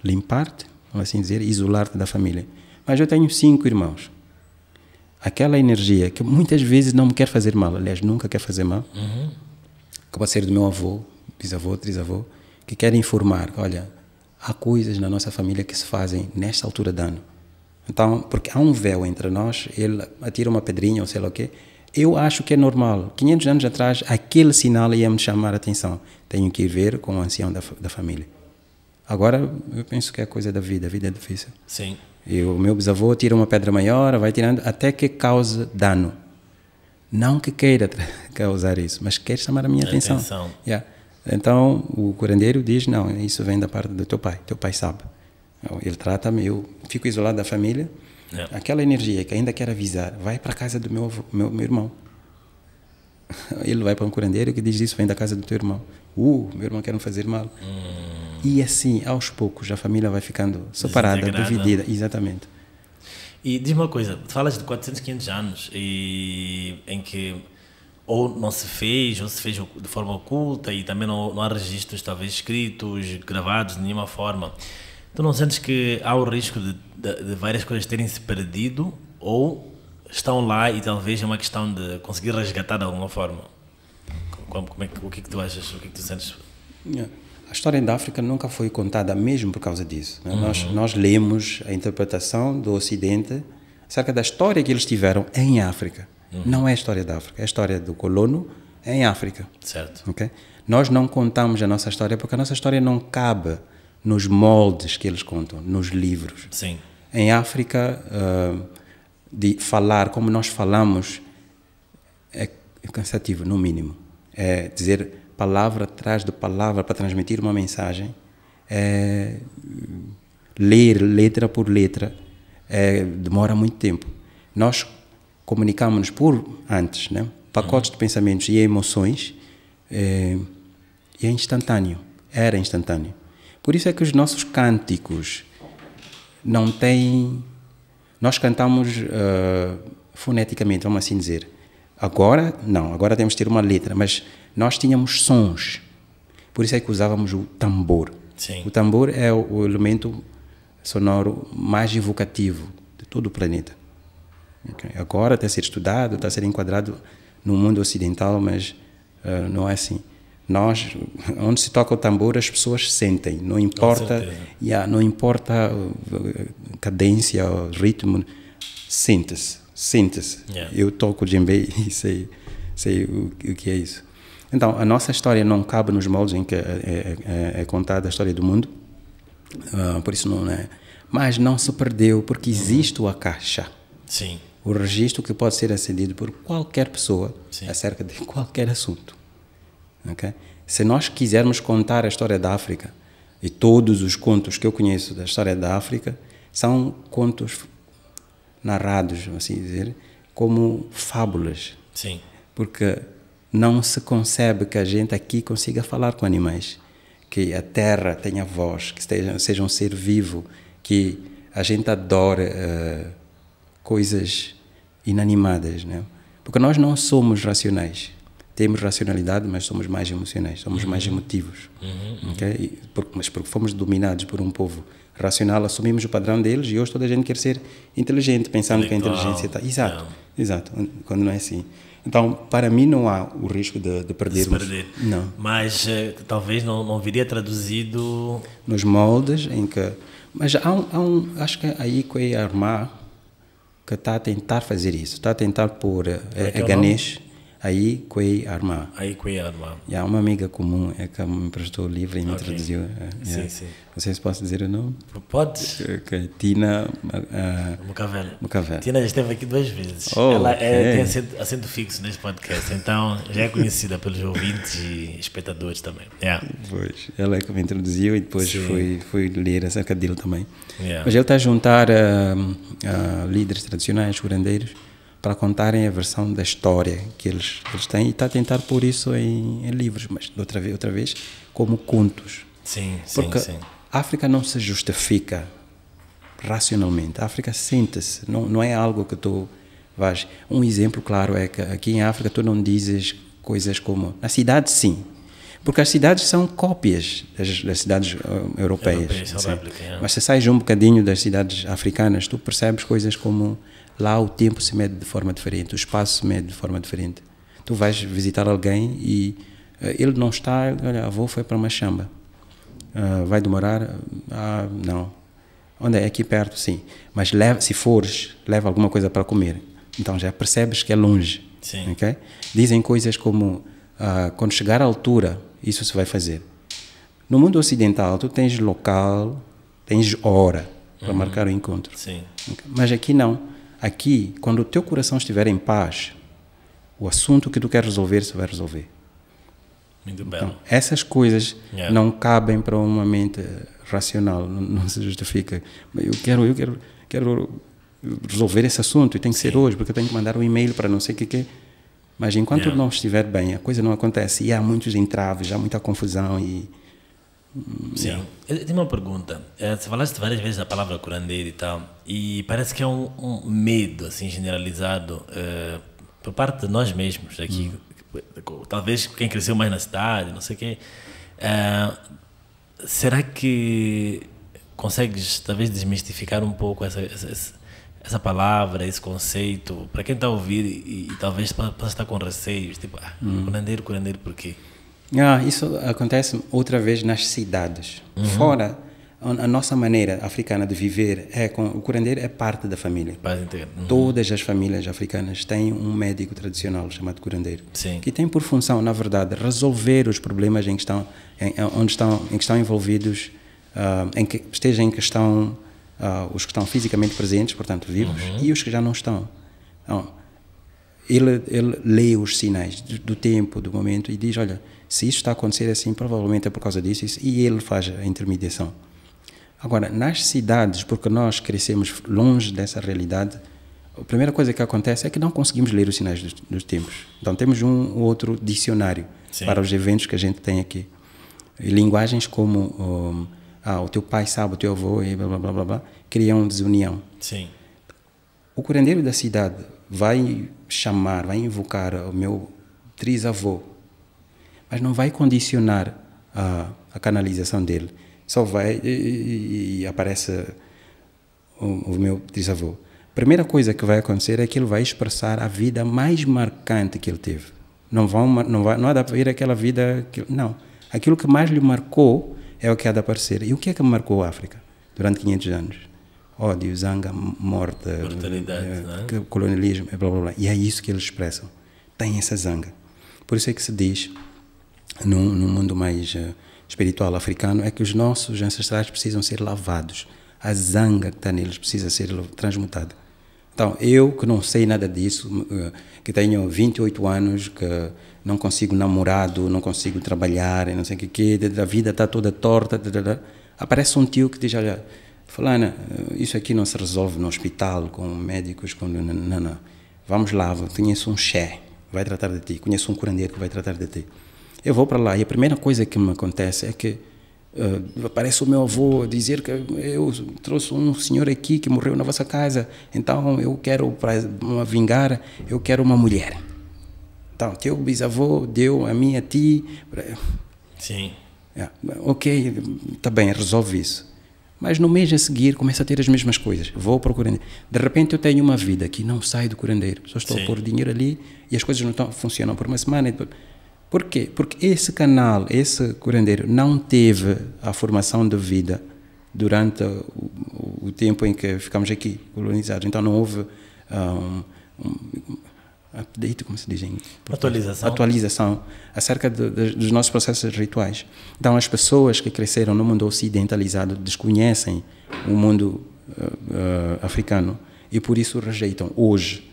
limpar-te, vamos assim dizer, isolar-te da família. Mas eu tenho 5 irmãos. Aquela energia que muitas vezes não me quer fazer mal, aliás, nunca quer fazer mal, que pode ser do meu avô, bisavô, trisavô, que quer informar, olha, há coisas na nossa família que se fazem nesta altura de ano. Então, porque há um véu entre nós, ele atira uma pedrinha ou sei lá o quê, eu acho que é normal. 500 anos atrás, aquele sinal ia me chamar a atenção. Tenho que ir ver com o ancião da família. Agora, eu penso que é coisa da vida, a vida é difícil.
Sim.
E o meu bisavô tira uma pedra maior, vai tirando até que cause dano. Não que queira causar isso, mas quer chamar a minha atenção. Yeah. Então, o curandeiro diz, não, isso vem da parte do teu pai sabe. Ele trata-me, eu fico isolado da família, aquela energia que ainda quer avisar, vai para a casa do meu irmão. Ele vai para um curandeiro que diz, isso vem da casa do teu irmão. Meu irmão quer me fazer mal. E assim, aos poucos, a família vai ficando separada, dividida. Exatamente.
E diz-me uma coisa, falas de 400, 500 anos em que ou não se fez, ou se fez de forma oculta e também não há registros talvez escritos, gravados de nenhuma forma. Tu não sentes que há o risco de várias coisas terem se perdido ou estão lá e talvez é uma questão de conseguir resgatar de alguma forma? O que é que tu achas? O que é que tu sentes?
A história da África nunca foi contada mesmo por causa disso. Né? Nós lemos a interpretação do Ocidente acerca da história que eles tiveram em África. Não é a história da África, é a história do colono em África.
Certo.
Okay? Nós não contamos a nossa história porque a nossa história não cabe nos moldes que eles contam, nos livros.
Sim.
Em África, de falar como nós falamos é cansativo, no mínimo. É dizer palavra atrás de palavra para transmitir uma mensagem, ler letra por letra, demora muito tempo. Nós comunicamos-nos por antes, né? Pacotes de pensamentos e emoções, e é instantâneo, era instantâneo. Por isso é que os nossos cânticos não têm... Nós cantamos foneticamente, vamos assim dizer. Agora, não, agora temos que ter uma letra, mas nós tínhamos sons. Por isso é que usávamos o tambor.
Sim.
O tambor é o elemento sonoro mais evocativo de todo o planeta. Okay? Agora está a ser estudado, está a ser enquadrado no mundo ocidental, mas não é assim. Onde se toca o tambor, as pessoas sentem, não importa, não importa a cadência, o ritmo, sente-se. Eu toco o djembe e sei o que é isso. Então, a nossa história não cabe nos moldes em que é contada a história do mundo, por isso não é. Mas não se perdeu, porque existe o Akasha.
Sim.
O registro que pode ser acedido por qualquer pessoa acerca de qualquer assunto. Okay? Se nós quisermos contar a história da África, e todos os contos que eu conheço da história da África são contos narrados, assim dizer, como fábulas.
Sim.
Porque não se concebe que a gente aqui consiga falar com animais, que a terra tenha voz, que seja um ser vivo, que a gente adore coisas inanimadas, né? Porque nós não somos racionais. Temos racionalidade, mas somos mais emocionais, somos mais emotivos. Okay? Mas porque fomos dominados por um povo racional, assumimos o padrão deles e hoje toda a gente quer ser inteligente, pensando que a inteligência está... Exato, quando não é assim. Então, para mim, não há o risco de perdermos.
Se perder.
Não.
Mas talvez não viria traduzido...
Nos moldes em que... Mas acho que aí que é Armar que está a tentar fazer isso. Está a tentar pôr Ganesh aí que é Armar.
Aí que é Armar.
E há uma amiga comum que me emprestou o livro e me traduziu.
Sim, sim.
Não sei se posso dizer o nome.
Podes.
Tina
Mucavel. Tina já esteve aqui 2 vezes.
Oh,
ela tem assento fixo neste podcast, então já é conhecida pelos ouvintes e espectadores também.
Pois, ela é que me introduziu e depois fui ler acerca dele também.
Yeah.
Mas ele está a juntar líderes tradicionais, curandeiros, para contarem a versão da história que eles têm e está a tentar pôr isso em livros, mas outra vez como contos.
Sim,
porque
sim.
A África não se justifica racionalmente, a África sente-se, não é algo que tu vais... Um exemplo claro é que aqui em África tu não dizes coisas como... Na cidade, sim, porque as cidades são cópias das cidades europeias. Mas se sais um bocadinho das cidades africanas, tu percebes coisas como... Lá o tempo se mede de forma diferente, o espaço se mede de forma diferente. Tu vais visitar alguém e ele não está, olha, a avó foi para Machamba. Vai demorar? Não. Onde é? Aqui perto, sim. Mas se fores, leva alguma coisa para comer. Então já percebes que é longe.
Sim.
Okay? Dizem coisas como, quando chegar à altura, isso se vai fazer. No mundo ocidental, tu tens local, tens hora para marcar o encontro.
Sim.
Okay? Mas aqui não. Aqui, quando o teu coração estiver em paz, o assunto que tu queres resolver, se vai resolver.
Muito belo.
Então, essas coisas não cabem para uma mente racional, não se justifica. Eu quero resolver esse assunto e tem que ser hoje, porque eu tenho que mandar um e-mail para não sei o que. Mas enquanto não estiver bem, a coisa não acontece. E há muitos entraves, há muita confusão e...
Sim. Eu tenho uma pergunta. Você falaste várias vezes a palavra curandeiro e tal, e parece que é um medo assim generalizado por parte de nós mesmos aqui. Talvez quem cresceu mais na cidade, não sei o quê. Será que consegues talvez desmistificar um pouco essa palavra, esse conceito, para quem está a ouvir e talvez possa estar com receios, tipo, curandeiro por quê?
Isso acontece outra vez nas cidades. Fora, a nossa maneira africana de viver, o curandeiro é parte da família. Todas as famílias africanas têm um médico tradicional chamado curandeiro, que tem por função, na verdade, resolver os problemas em que estão envolvidos, em que esteja em questão os que estão fisicamente presentes, portanto vivos, e os que já não estão. Então, ele lê os sinais do tempo, do momento e diz, olha, se isso está a acontecer assim, provavelmente é por causa disso, e ele faz a intermediação. Agora, nas cidades, porque nós crescemos longe dessa realidade, a primeira coisa que acontece é que não conseguimos ler os sinais dos tempos. Então, temos um ou outro dicionário para os eventos que a gente tem aqui. E linguagens como, o teu pai sabe, o teu avô, e blá, blá, blá, blá, blá, criam desunião.
Sim.
O curandeiro da cidade vai invocar o meu trisavô, mas não vai condicionar a canalização dele. Só vai e aparece o meu trisavô. A primeira coisa que vai acontecer é que ele vai expressar a vida mais marcante que ele teve. Não há de haver aquela vida... Não. Aquilo que mais lhe marcou é o que há de aparecer. E o que é que marcou a África durante 500 anos? Ódio, zanga, morte, colonialismo, blá, blá, blá. E é isso que eles expressam. Tem essa zanga. Por isso é que se diz, num mundo mais espiritual africano, é que os nossos ancestrais precisam ser lavados. A zanga que está neles precisa ser transmutada. Então, eu que não sei nada disso, que tenho 28 anos, que não consigo namorado, não consigo trabalhar, não sei o que, a vida está toda torta, aparece um tio que diz, olha, fulana, isso aqui não se resolve no hospital, com médicos, não. Vamos lá, conheço um xé, vai tratar de ti, conheço um curandeiro que vai tratar de ti. Eu vou para lá e a primeira coisa que me acontece é que aparece o meu avô dizer que eu trouxe um senhor aqui que morreu na vossa casa, então eu quero, para me vingar, eu quero uma mulher. Então, teu bisavô deu a mim, a ti.
Sim.
Ok, está bem, resolve isso. Mas no mês a seguir começa a ter as mesmas coisas. Vou para o curandeiro. De repente eu tenho uma vida que não sai do curandeiro. Só estou a pôr dinheiro ali e as coisas não funcionam por uma semana. Por quê? Porque esse canal, esse curandeiro, não teve a formação de vida durante o tempo em que ficamos aqui colonizados. Então não houve update, como se diz em atualização acerca dos nossos processos rituais. Então as pessoas que cresceram no mundo ocidentalizado desconhecem o mundo africano e por isso rejeitam. Hoje,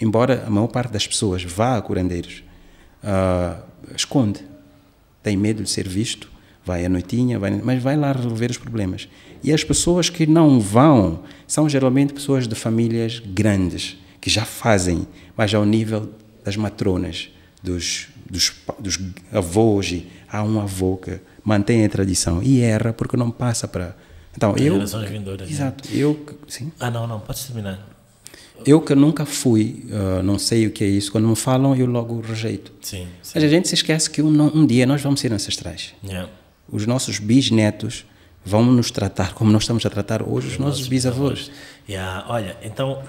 embora a maior parte das pessoas vá a curandeiros, esconde, tem medo de ser visto, vai à noitinha, mas vai lá resolver os problemas. E as pessoas que não vão são geralmente pessoas de famílias grandes, que já fazem, mas ao nível das matronas, dos avós. Há um avô que mantém a tradição e erra porque não passa para... Então,
gerações vindouras.
Exato. Sim.
Não, podes terminar.
Eu que nunca fui, não sei o que é isso, quando me falam eu logo rejeito.
Sim.
Mas a gente se esquece que um dia nós vamos ser ancestrais.
Yeah.
Os nossos bisnetos vão nos tratar como nós estamos a tratar hoje os nossos bisavós.
Olha, então,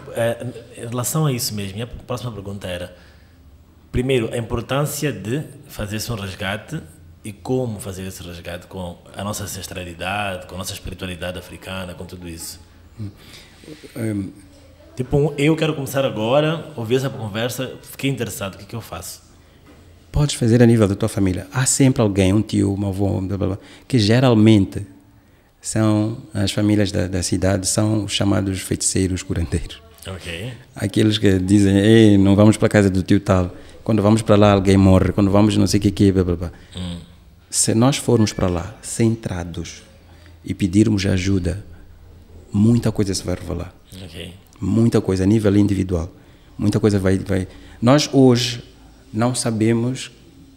em relação a isso mesmo, minha próxima pergunta era, primeiro, a importância de fazer-se um resgate e como fazer esse resgate com a nossa ancestralidade, com a nossa espiritualidade africana, com tudo isso. Tipo, eu quero começar agora, ouvir essa conversa, fiquei interessado, o que eu faço?
Podes fazer a nível da tua família. Há sempre alguém, um tio, uma avó, blá, blá, blá, que geralmente são as famílias da cidade, são os chamados feiticeiros curandeiros.
Ok.
Aqueles que dizem, ei, não vamos para a casa do tio tal, quando vamos para lá alguém morre, quando vamos não sei o que, blá, blá, blá. Se nós formos para lá centrados e pedirmos ajuda, muita coisa se vai revelar.
Ok.
Muita coisa a nível individual. Muita coisa vai... Nós hoje não sabemos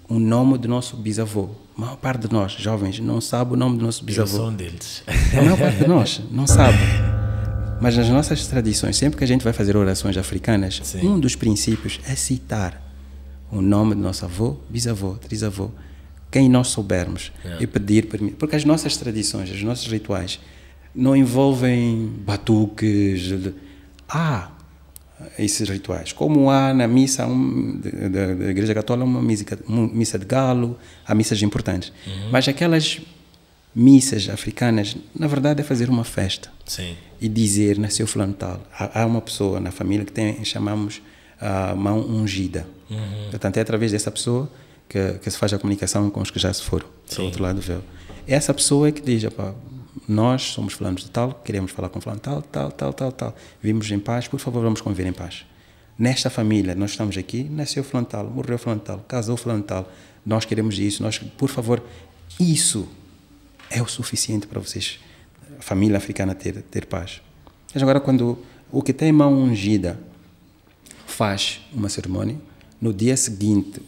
o nome do nosso bisavô. A maior parte de nós, jovens, não sabe o nome do nosso bisavô.
Eu sou um deles.
A maior parte de nós não sabe. Mas nas nossas tradições, sempre que a gente vai fazer orações africanas,
Sim.
Um dos princípios é citar o nome do nosso avô, bisavô, trisavô, quem nós soubermos, e pedir permissão. Porque as nossas tradições, os nossos rituais, não envolvem batuques. Esses rituais. Como há na missa da Igreja Católica uma missa de galo, há missas importantes. Mas aquelas missas africanas, na verdade, é fazer uma festa.
Sim.
E dizer, nasceu fulano tal. Há uma pessoa na família que chamamos a mão ungida. Portanto, é através dessa pessoa que se faz a comunicação com os que já se foram, do outro lado do véu. Essa pessoa é que diz, nós somos fulanos de tal, queremos falar com fulano tal. Vimos em paz, por favor, vamos conviver em paz. Nesta família, nós estamos aqui, nasceu fulano tal, morreu fulano tal, casou fulano tal, nós queremos isso, por favor, isso é o suficiente para vocês, a família africana, ter paz. Mas agora, quando o que tem mão ungida faz uma cerimônia, no dia seguinte,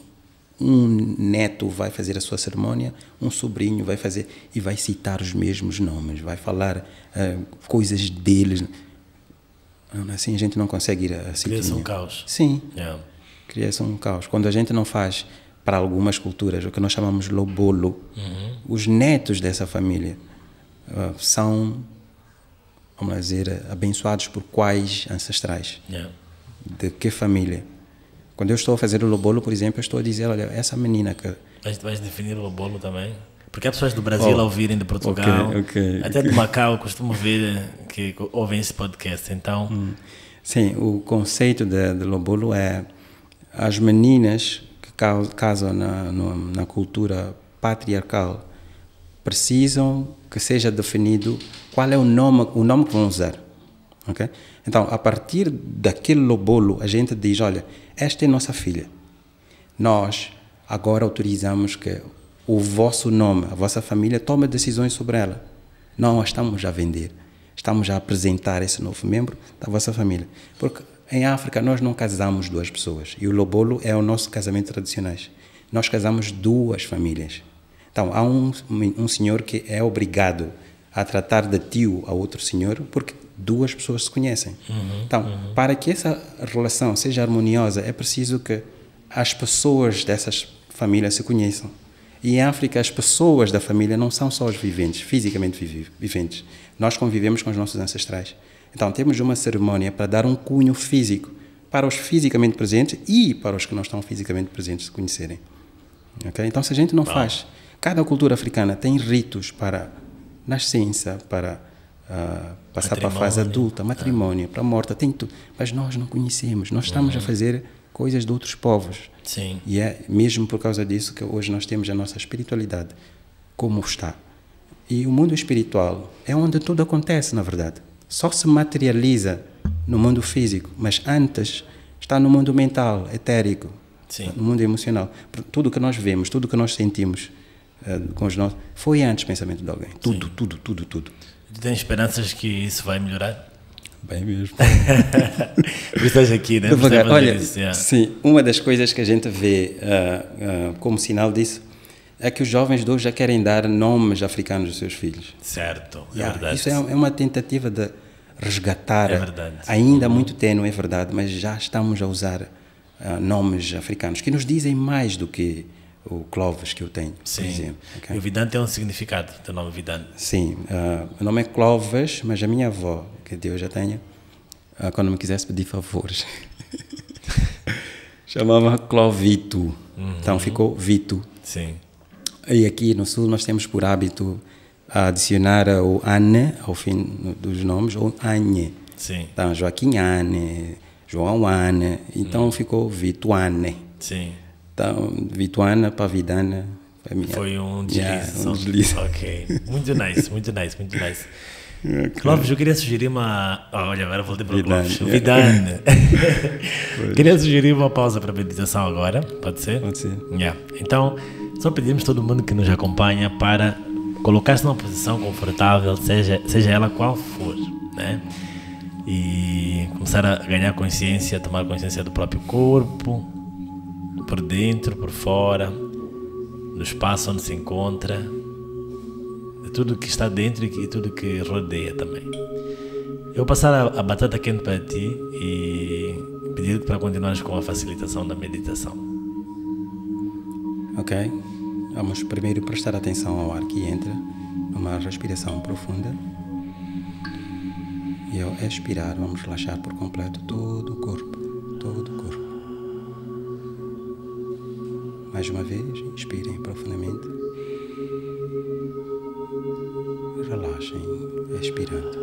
um neto vai fazer a sua cerimônia, um sobrinho vai fazer e vai citar os mesmos nomes, vai falar coisas deles. Assim a gente não consegue ir a seguir.
Cria-se um caos.
Sim,
Cria-se
um caos. Quando a gente não faz para algumas culturas o que nós chamamos lobolo, os netos dessa família são, vamos dizer, abençoados por quais ancestrais? De que família? Quando eu estou a fazer o lobolo, por exemplo, eu estou a dizer, olha, essa menina que...
Vais definir o lobolo também? Porque há pessoas do Brasil a ouvirem, de Portugal, até de Macau, costumo ver que ouvem esse podcast, então...
Sim, o conceito de lobolo é as meninas que casam na cultura patriarcal precisam que seja definido qual é o nome que vão usar. Okay? Então, a partir daquele lobolo, a gente diz, olha, esta é nossa filha. Nós agora autorizamos que o vosso nome, a vossa família, tome decisões sobre ela. Não a estamos a vender. Estamos a apresentar esse novo membro da vossa família. Porque em África nós não casamos duas pessoas. E o lobolo é o nosso casamento tradicional. Nós casamos duas famílias. Então, há um senhor que é obrigado a tratar de tio a outro senhor porque duas pessoas se conhecem. Então, para que essa relação seja harmoniosa, é preciso que as pessoas dessas famílias se conheçam. E em África, as pessoas da família não são só os viventes, fisicamente viventes. Nós convivemos com os nossos ancestrais. Então, temos uma cerimónia para dar um cunho físico para os fisicamente presentes e para os que não estão fisicamente presentes se conhecerem. Okay? Então, se a gente não faz... Cada cultura africana tem ritos para nascença, para passar para a fase adulta, matrimônio, para a morte, tem tudo. Mas nós não conhecemos. Nós estamos a fazer coisas de outros povos.
Sim.
E é mesmo por causa disso que hoje nós temos a nossa espiritualidade como está. E o mundo espiritual é onde tudo acontece, na verdade. Só se materializa no mundo físico, mas antes está no mundo mental, etérico, no mundo emocional. Tudo que nós vemos, tudo que nós sentimos com os nossos, foi antes pensamento de alguém. Tudo.
Tu tens esperanças que isso vai melhorar?
Bem mesmo.
Por isso estás aqui, né?
Olha, sim, uma das coisas que a gente vê como sinal disso é que os jovens de hoje já querem dar nomes africanos aos seus filhos.
Certo, é verdade.
Isso é uma tentativa de resgatar,
verdade.
Ainda muito tênue, é verdade, mas já estamos a usar nomes africanos que nos dizem mais do que o Clovis que eu tenho, por exemplo. Okay?
E o Vidane tem um significado, o teu nome Vidane.
Sim, o nome é Clovis, mas a minha avó, que Deus já tenha, quando me quisesse pedir favores, chamava Clovito, então ficou Vito.
Sim.
E aqui no Sul nós temos por hábito adicionar o Ane ao fim dos nomes, ou Anhe.
Sim.
Então, Joaquim Ane, João Ane, então ficou Vituane.
Sim.
Então, Vituana para Vidana.
Foi um deslize.
Um deslize.
Ok. Muito nice. Okay. Clóvis, eu queria sugerir uma... olha, agora voltei para o Clóvis. Vidane. Queria sugerir uma pausa para a meditação agora. Pode ser?
Pode ser.
Então, só pedimos todo mundo que nos acompanha para colocar-se numa posição confortável, seja ela qual for, né? E começar a ganhar consciência, tomar consciência do próprio corpo, por dentro, por fora, no espaço onde se encontra, de tudo que está dentro e tudo que rodeia também. Eu vou passar a batata quente para ti e pedir para continuares com a facilitação da meditação.
Ok. Vamos primeiro prestar atenção ao ar que entra, numa respiração profunda. E ao expirar, vamos relaxar por completo todo o corpo, Mais uma vez, inspirem profundamente. Relaxem, expirando.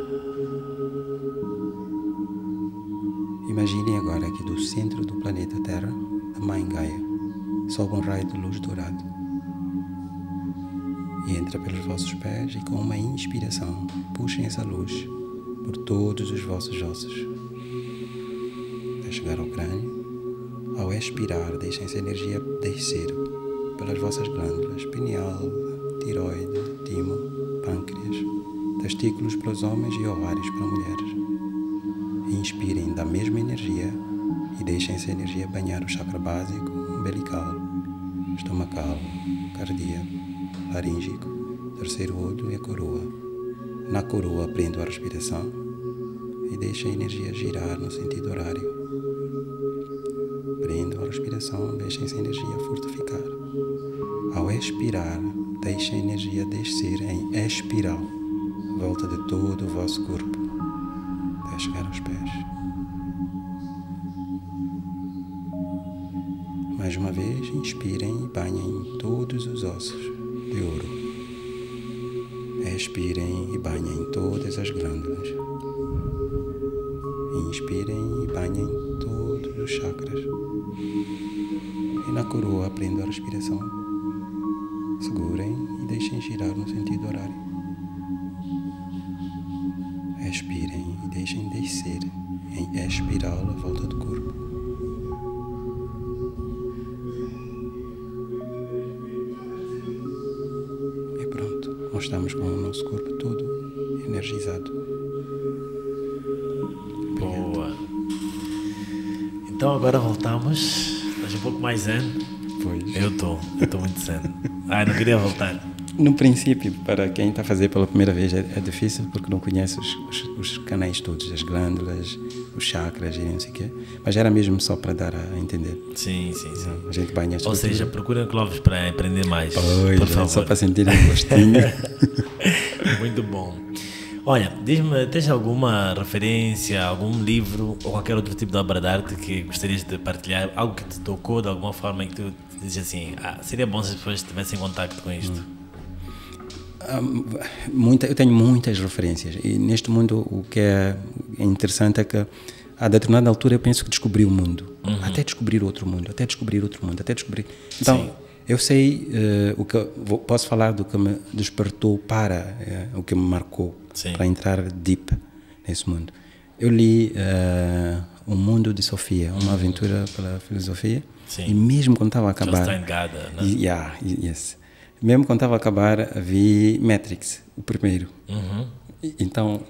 Imaginem agora que do centro do planeta Terra, da Mãe Gaia, sobe um raio de luz dourado. E entra pelos vossos pés e com uma inspiração, puxem essa luz por todos os vossos ossos. Até chegar ao crânio. Ao expirar, deixem essa energia descer pelas vossas glândulas, pineal, tiroide, timo, pâncreas, testículos para os homens e ovários para mulheres. Inspirem da mesma energia e deixem essa energia banhar o chakra básico, umbilical, estomacal, cardíaco, laríngeo, terceiro olho e a coroa. Na coroa, prendo a respiração e deixem a energia girar no sentido horário. Prendo a respiração, deixem essa energia fortificar. Ao expirar, deixem a energia descer em espiral, volta de todo o vosso corpo, até chegar aos pés. Mais uma vez, inspirem e banhem todos os ossos de ouro. Expirem e banhem todas as glândulas. Inspirem e banhem todos os chakras. E na coroa, prendo a respiração. Segurem e deixem girar no sentido horário. Expirem e deixem descer em espiral à volta do corpo. E pronto, nós estamos com o nosso corpo todo energizado.
Boa. Então agora voltamos. Estás um pouco mais zen?
Pois.
Eu estou muito zen. Não queria voltar.
No princípio, para quem está a fazer pela primeira vez, é difícil porque não conhece os canais todos, as glândulas, os chakras e não sei o quê. Mas era mesmo só para dar a entender.
Sim.
A gente banha.
Ou seja, procura Clóvis para aprender mais.
Pois,
por favor.
só para sentir um gostinho.
Muito bom. Olha, diz-me, tens alguma referência, algum livro ou qualquer outro tipo de obra de arte que gostarias de partilhar? Algo que te tocou de alguma forma em que tu dizes assim, seria bom se as pessoas tivessem contacto com isto?
Eu tenho muitas referências e neste mundo o que é interessante é que a determinada altura eu penso que descobri o mundo, até descobrir outro mundo, até descobrir outro mundo, até descobrir... Então, sim, eu sei o que posso falar do que me despertou para o que me marcou, sim, para entrar deep nesse mundo. Eu li O Mundo de Sofia, uma aventura pela filosofia, sim, e mesmo quando estava a acabar... Yes. Mesmo quando estava a acabar, vi Matrix, o primeiro. Então,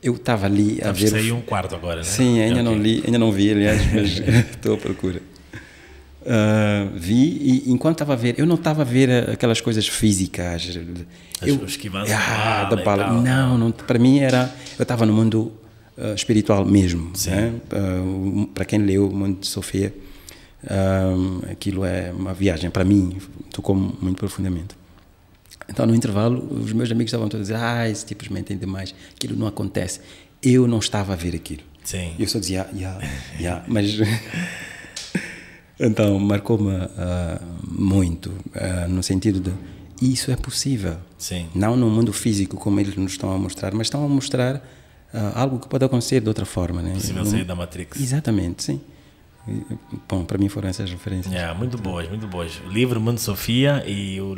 eu estava ali a ver...
Saiu um quarto agora, né?
Sim, ainda não li, ainda não vi, aliás, mas estou à procura. Vi e enquanto estava a ver, eu não estava a ver aquelas coisas físicas.
Os que vão da
bala. Não, para mim era... Eu estava no mundo espiritual mesmo. Né? Para quem leu O Mundo de Sofia, aquilo é uma viagem. Para mim, tocou muito profundamente. Então, no intervalo, os meus amigos estavam todos a dizer esse tipo mentem demais, aquilo não acontece. Eu não estava a ver aquilo.
Sim.
Eu só dizia, mas... Então, marcou-me muito, no sentido de isso é possível.
Sim.
Não no mundo físico, como eles nos estão a mostrar, mas estão a mostrar algo que pode acontecer de outra forma. Né?
Possível sair da Matrix.
Exatamente, sim. Bom, para mim foram essas referências.
Muito boas, muito boas. O livro Mundo de Sofia e o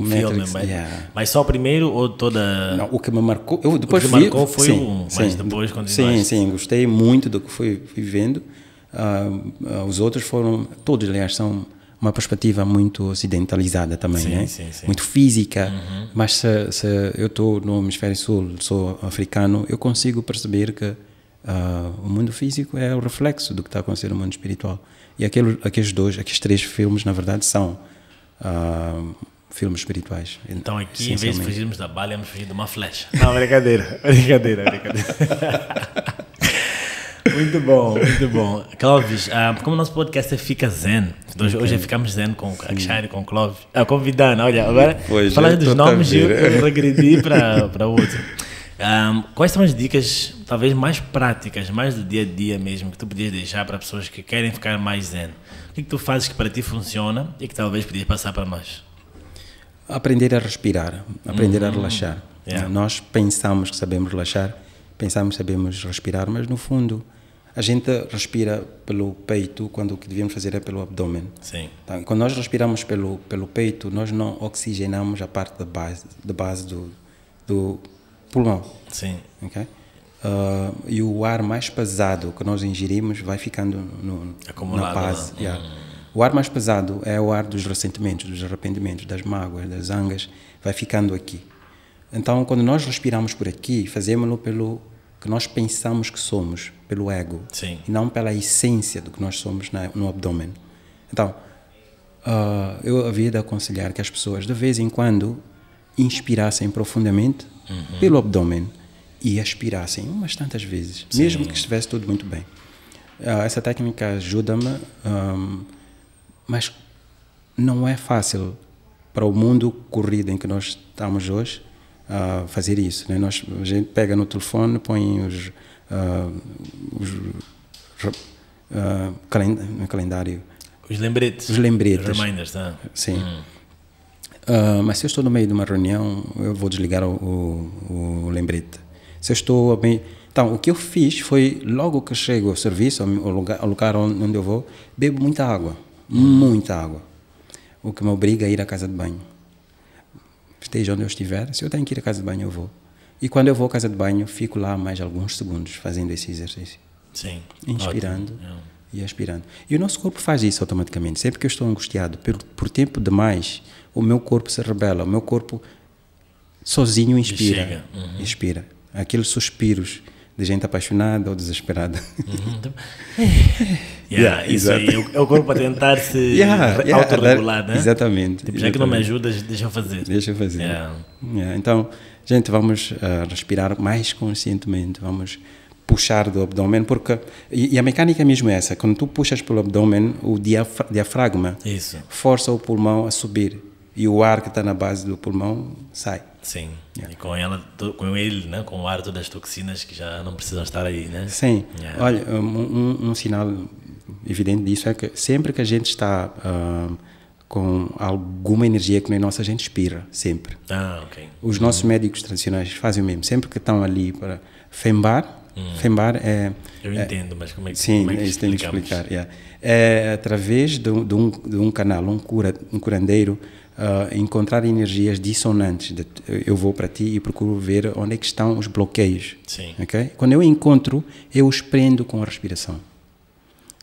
Matrix,
filme. Mas só o primeiro ou toda...
Não, o que me marcou... Eu depois
o que marcou foi mas depois continuaste.
Sim, gostei muito do que fui vendo. Os outros foram... Todos, aliás, são uma perspectiva muito ocidentalizada também, né?
Sim.
Muito física. Mas se eu estou no hemisfério sul, sou africano, eu consigo perceber que o mundo físico é o reflexo do que está a acontecer no mundo espiritual. E aqueles três filmes, na verdade, são filmes espirituais.
Então aqui, em vez de fugirmos da bala, vamos fugir de uma flecha. Não, brincadeira. Muito bom. Clóvis, como o nosso podcast é Fica Zen, hoje ficamos zen com a Akshai e com o Clóvis. Convidando, olha, agora falando dos nomes, eu regredi para outro. Quais são as dicas, talvez mais práticas, mais do dia a dia mesmo, que tu podias deixar para pessoas que querem ficar mais zen? O que tu fazes que para ti funciona e que talvez podias passar para nós?
Aprender a respirar, aprender a relaxar. Nós pensamos que sabemos relaxar, pensamos que sabemos respirar, mas no fundo a gente respira pelo peito quando o que devíamos fazer é pelo abdômen.
Sim.
Então, quando nós respiramos pelo peito, nós não oxigenamos a parte da base do pulmão.
Sim.
Okay? E o ar mais pesado que nós ingerimos vai ficando na base. O ar mais pesado é o ar dos ressentimentos, dos arrependimentos, das mágoas, das zangas, vai ficando aqui. Então, quando nós respiramos por aqui, fazemos-lo pelo que nós pensamos que somos, pelo ego.
Sim.
E não pela essência do que nós somos no abdômen. Então, eu havia de aconselhar que as pessoas, de vez em quando, inspirassem profundamente pelo abdômen e expirassem umas tantas vezes, mesmo que estivesse tudo muito bem. Essa técnica ajuda-me, mas não é fácil para o mundo corrido em que nós estamos hoje fazer isso. Né? A gente pega no telefone, põe no calendário
os lembretes.
Os
reminders,
sim. Mas se eu estou no meio de uma reunião, eu vou desligar o lembrete. Se eu estou bem... Então, o que eu fiz foi, logo que chego ao serviço, ao lugar onde eu vou, bebo muita água. Muita água. O que me obriga a ir à casa de banho. Esteja onde eu estiver, se eu tenho que ir à casa de banho, eu vou. E quando eu vou à casa de banho, fico lá mais alguns segundos fazendo esse exercício.
Sim.
Inspirando e expirando. E o nosso corpo faz isso automaticamente. Sempre que eu estou angustiado por tempo demais, o meu corpo se rebela. O meu corpo sozinho inspira. Inspira. Aqueles suspiros de gente apaixonada ou desesperada.
Isso aí é o corpo a tentar se autorregular, né?
Exatamente.
Tipo, já que não me ajudas, deixa eu fazer.
Deixa eu fazer. Então, gente, vamos respirar mais conscientemente, vamos puxar do abdômen, porque e a mecânica mesmo é essa, quando tu puxas pelo abdômen, o diafragma força o pulmão a subir e o ar que está na base do pulmão sai.
Sim, e com ele, né, com o ar, todas as toxinas que já não precisam estar aí, né?
Sim, olha, um sinal evidente disso é que sempre que a gente está com alguma energia que não é nossa, a gente expira, sempre.
Ok.
Os nossos médicos tradicionais fazem o mesmo, sempre que estão ali para fembar é...
Eu entendo, mas como é que
sim, isso tem que explicar. É através de um canal, um curandeiro, encontrar energias dissonantes. Eu vou para ti e procuro ver onde é que estão os bloqueios.
Sim.
Okay? Quando eu encontro, eu os prendo com a respiração.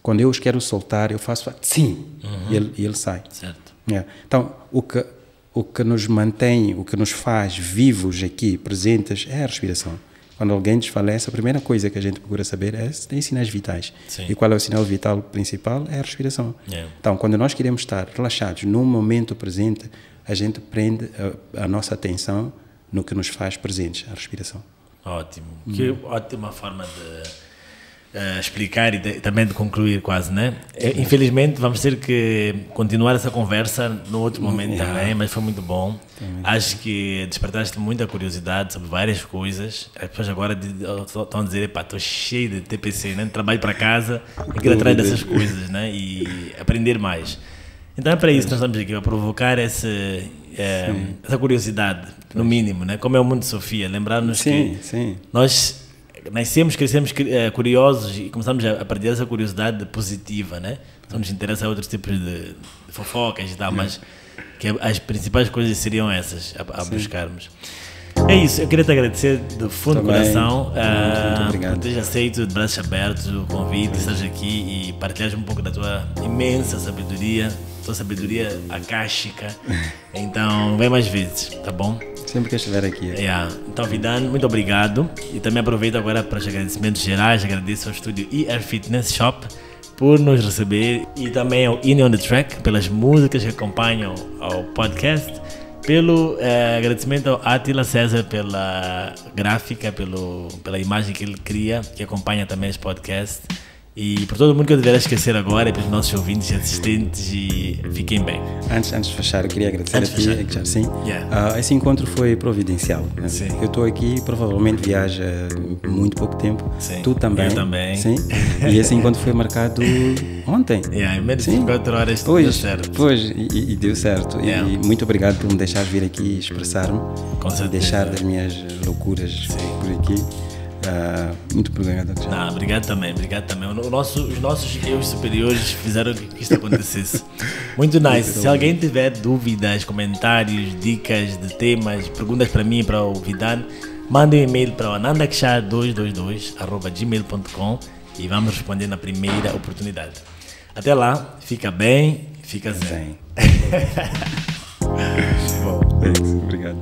Quando eu os quero soltar, eu faço sim, e ele sai.
Certo.
Então, o que nos mantém, o que nos faz vivos aqui, presentes, é a respiração. Quando alguém desfalece, a primeira coisa que a gente procura saber é se tem sinais vitais.
Sim.
E qual é o sinal vital principal? É a respiração. Então, quando nós queremos estar relaxados no momento presente, a gente prende a nossa atenção no que nos faz presentes, a respiração.
Ótimo. Que ótima forma de explicar e também de concluir quase, né? Infelizmente vamos ter que continuar essa conversa no outro momento também, mas foi muito bom. Acho que despertaste muita curiosidade sobre várias coisas. As pessoas agora estão a dizer, estou cheio de TPC, né? Trabalho para casa, tem que ir atrás dessas coisas, né? E aprender mais. Então é para isso que nós estamos aqui, para provocar essa curiosidade, no mínimo, né? Como é o mundo de Sofia, lembrar-nos que nós nascemos, crescemos curiosos e começamos a perder essa curiosidade positiva, né? Só nos interessa outros tipos de fofocas e tal, mas que as principais coisas seriam essas a buscarmos. É isso, eu queria te agradecer do fundo do coração por teres aceito de braços abertos o convite, estás aqui e partilhares um pouco da tua imensa sabedoria, tua sabedoria akáshica. Então, vem mais vezes, tá bom?
Sempre que estiver aqui.
Então, Vidane, muito obrigado. E também aproveito agora para os agradecimentos gerais. Agradeço ao estúdio ER Fitness Shop por nos receber e também ao In On The Track pelas músicas que acompanham ao podcast. Pelo agradecimento ao Átila César pela gráfica, pela imagem que ele cria, que acompanha também este podcast. E por todo mundo que eu deveria esquecer agora, e para os nossos ouvintes e assistentes, e fiquem bem.
Antes de fechar, eu queria agradecer a ti. Sim. Esse encontro foi providencial. Né? Eu estou aqui, provavelmente viaja muito pouco tempo.
Sim.
Tu também.
Eu também.
Sim. E esse encontro foi marcado ontem.
Em menos de 24 horas deu certo.
Pois, e deu certo. E muito obrigado por me deixar vir aqui expressar-me.
Com certeza.
Deixar das minhas loucuras por aqui. Muito obrigado.
Obrigado também. Os nossos eus superiores fizeram que isto acontecesse. Muito nice. Se alguém tiver dúvidas, comentários, dicas de temas, perguntas para mim e para o Vidane, mande um e-mail para o anandakshar222@gmail.com e vamos responder na primeira oportunidade. Até lá, fica bem, fica zen.
Bom. Obrigado.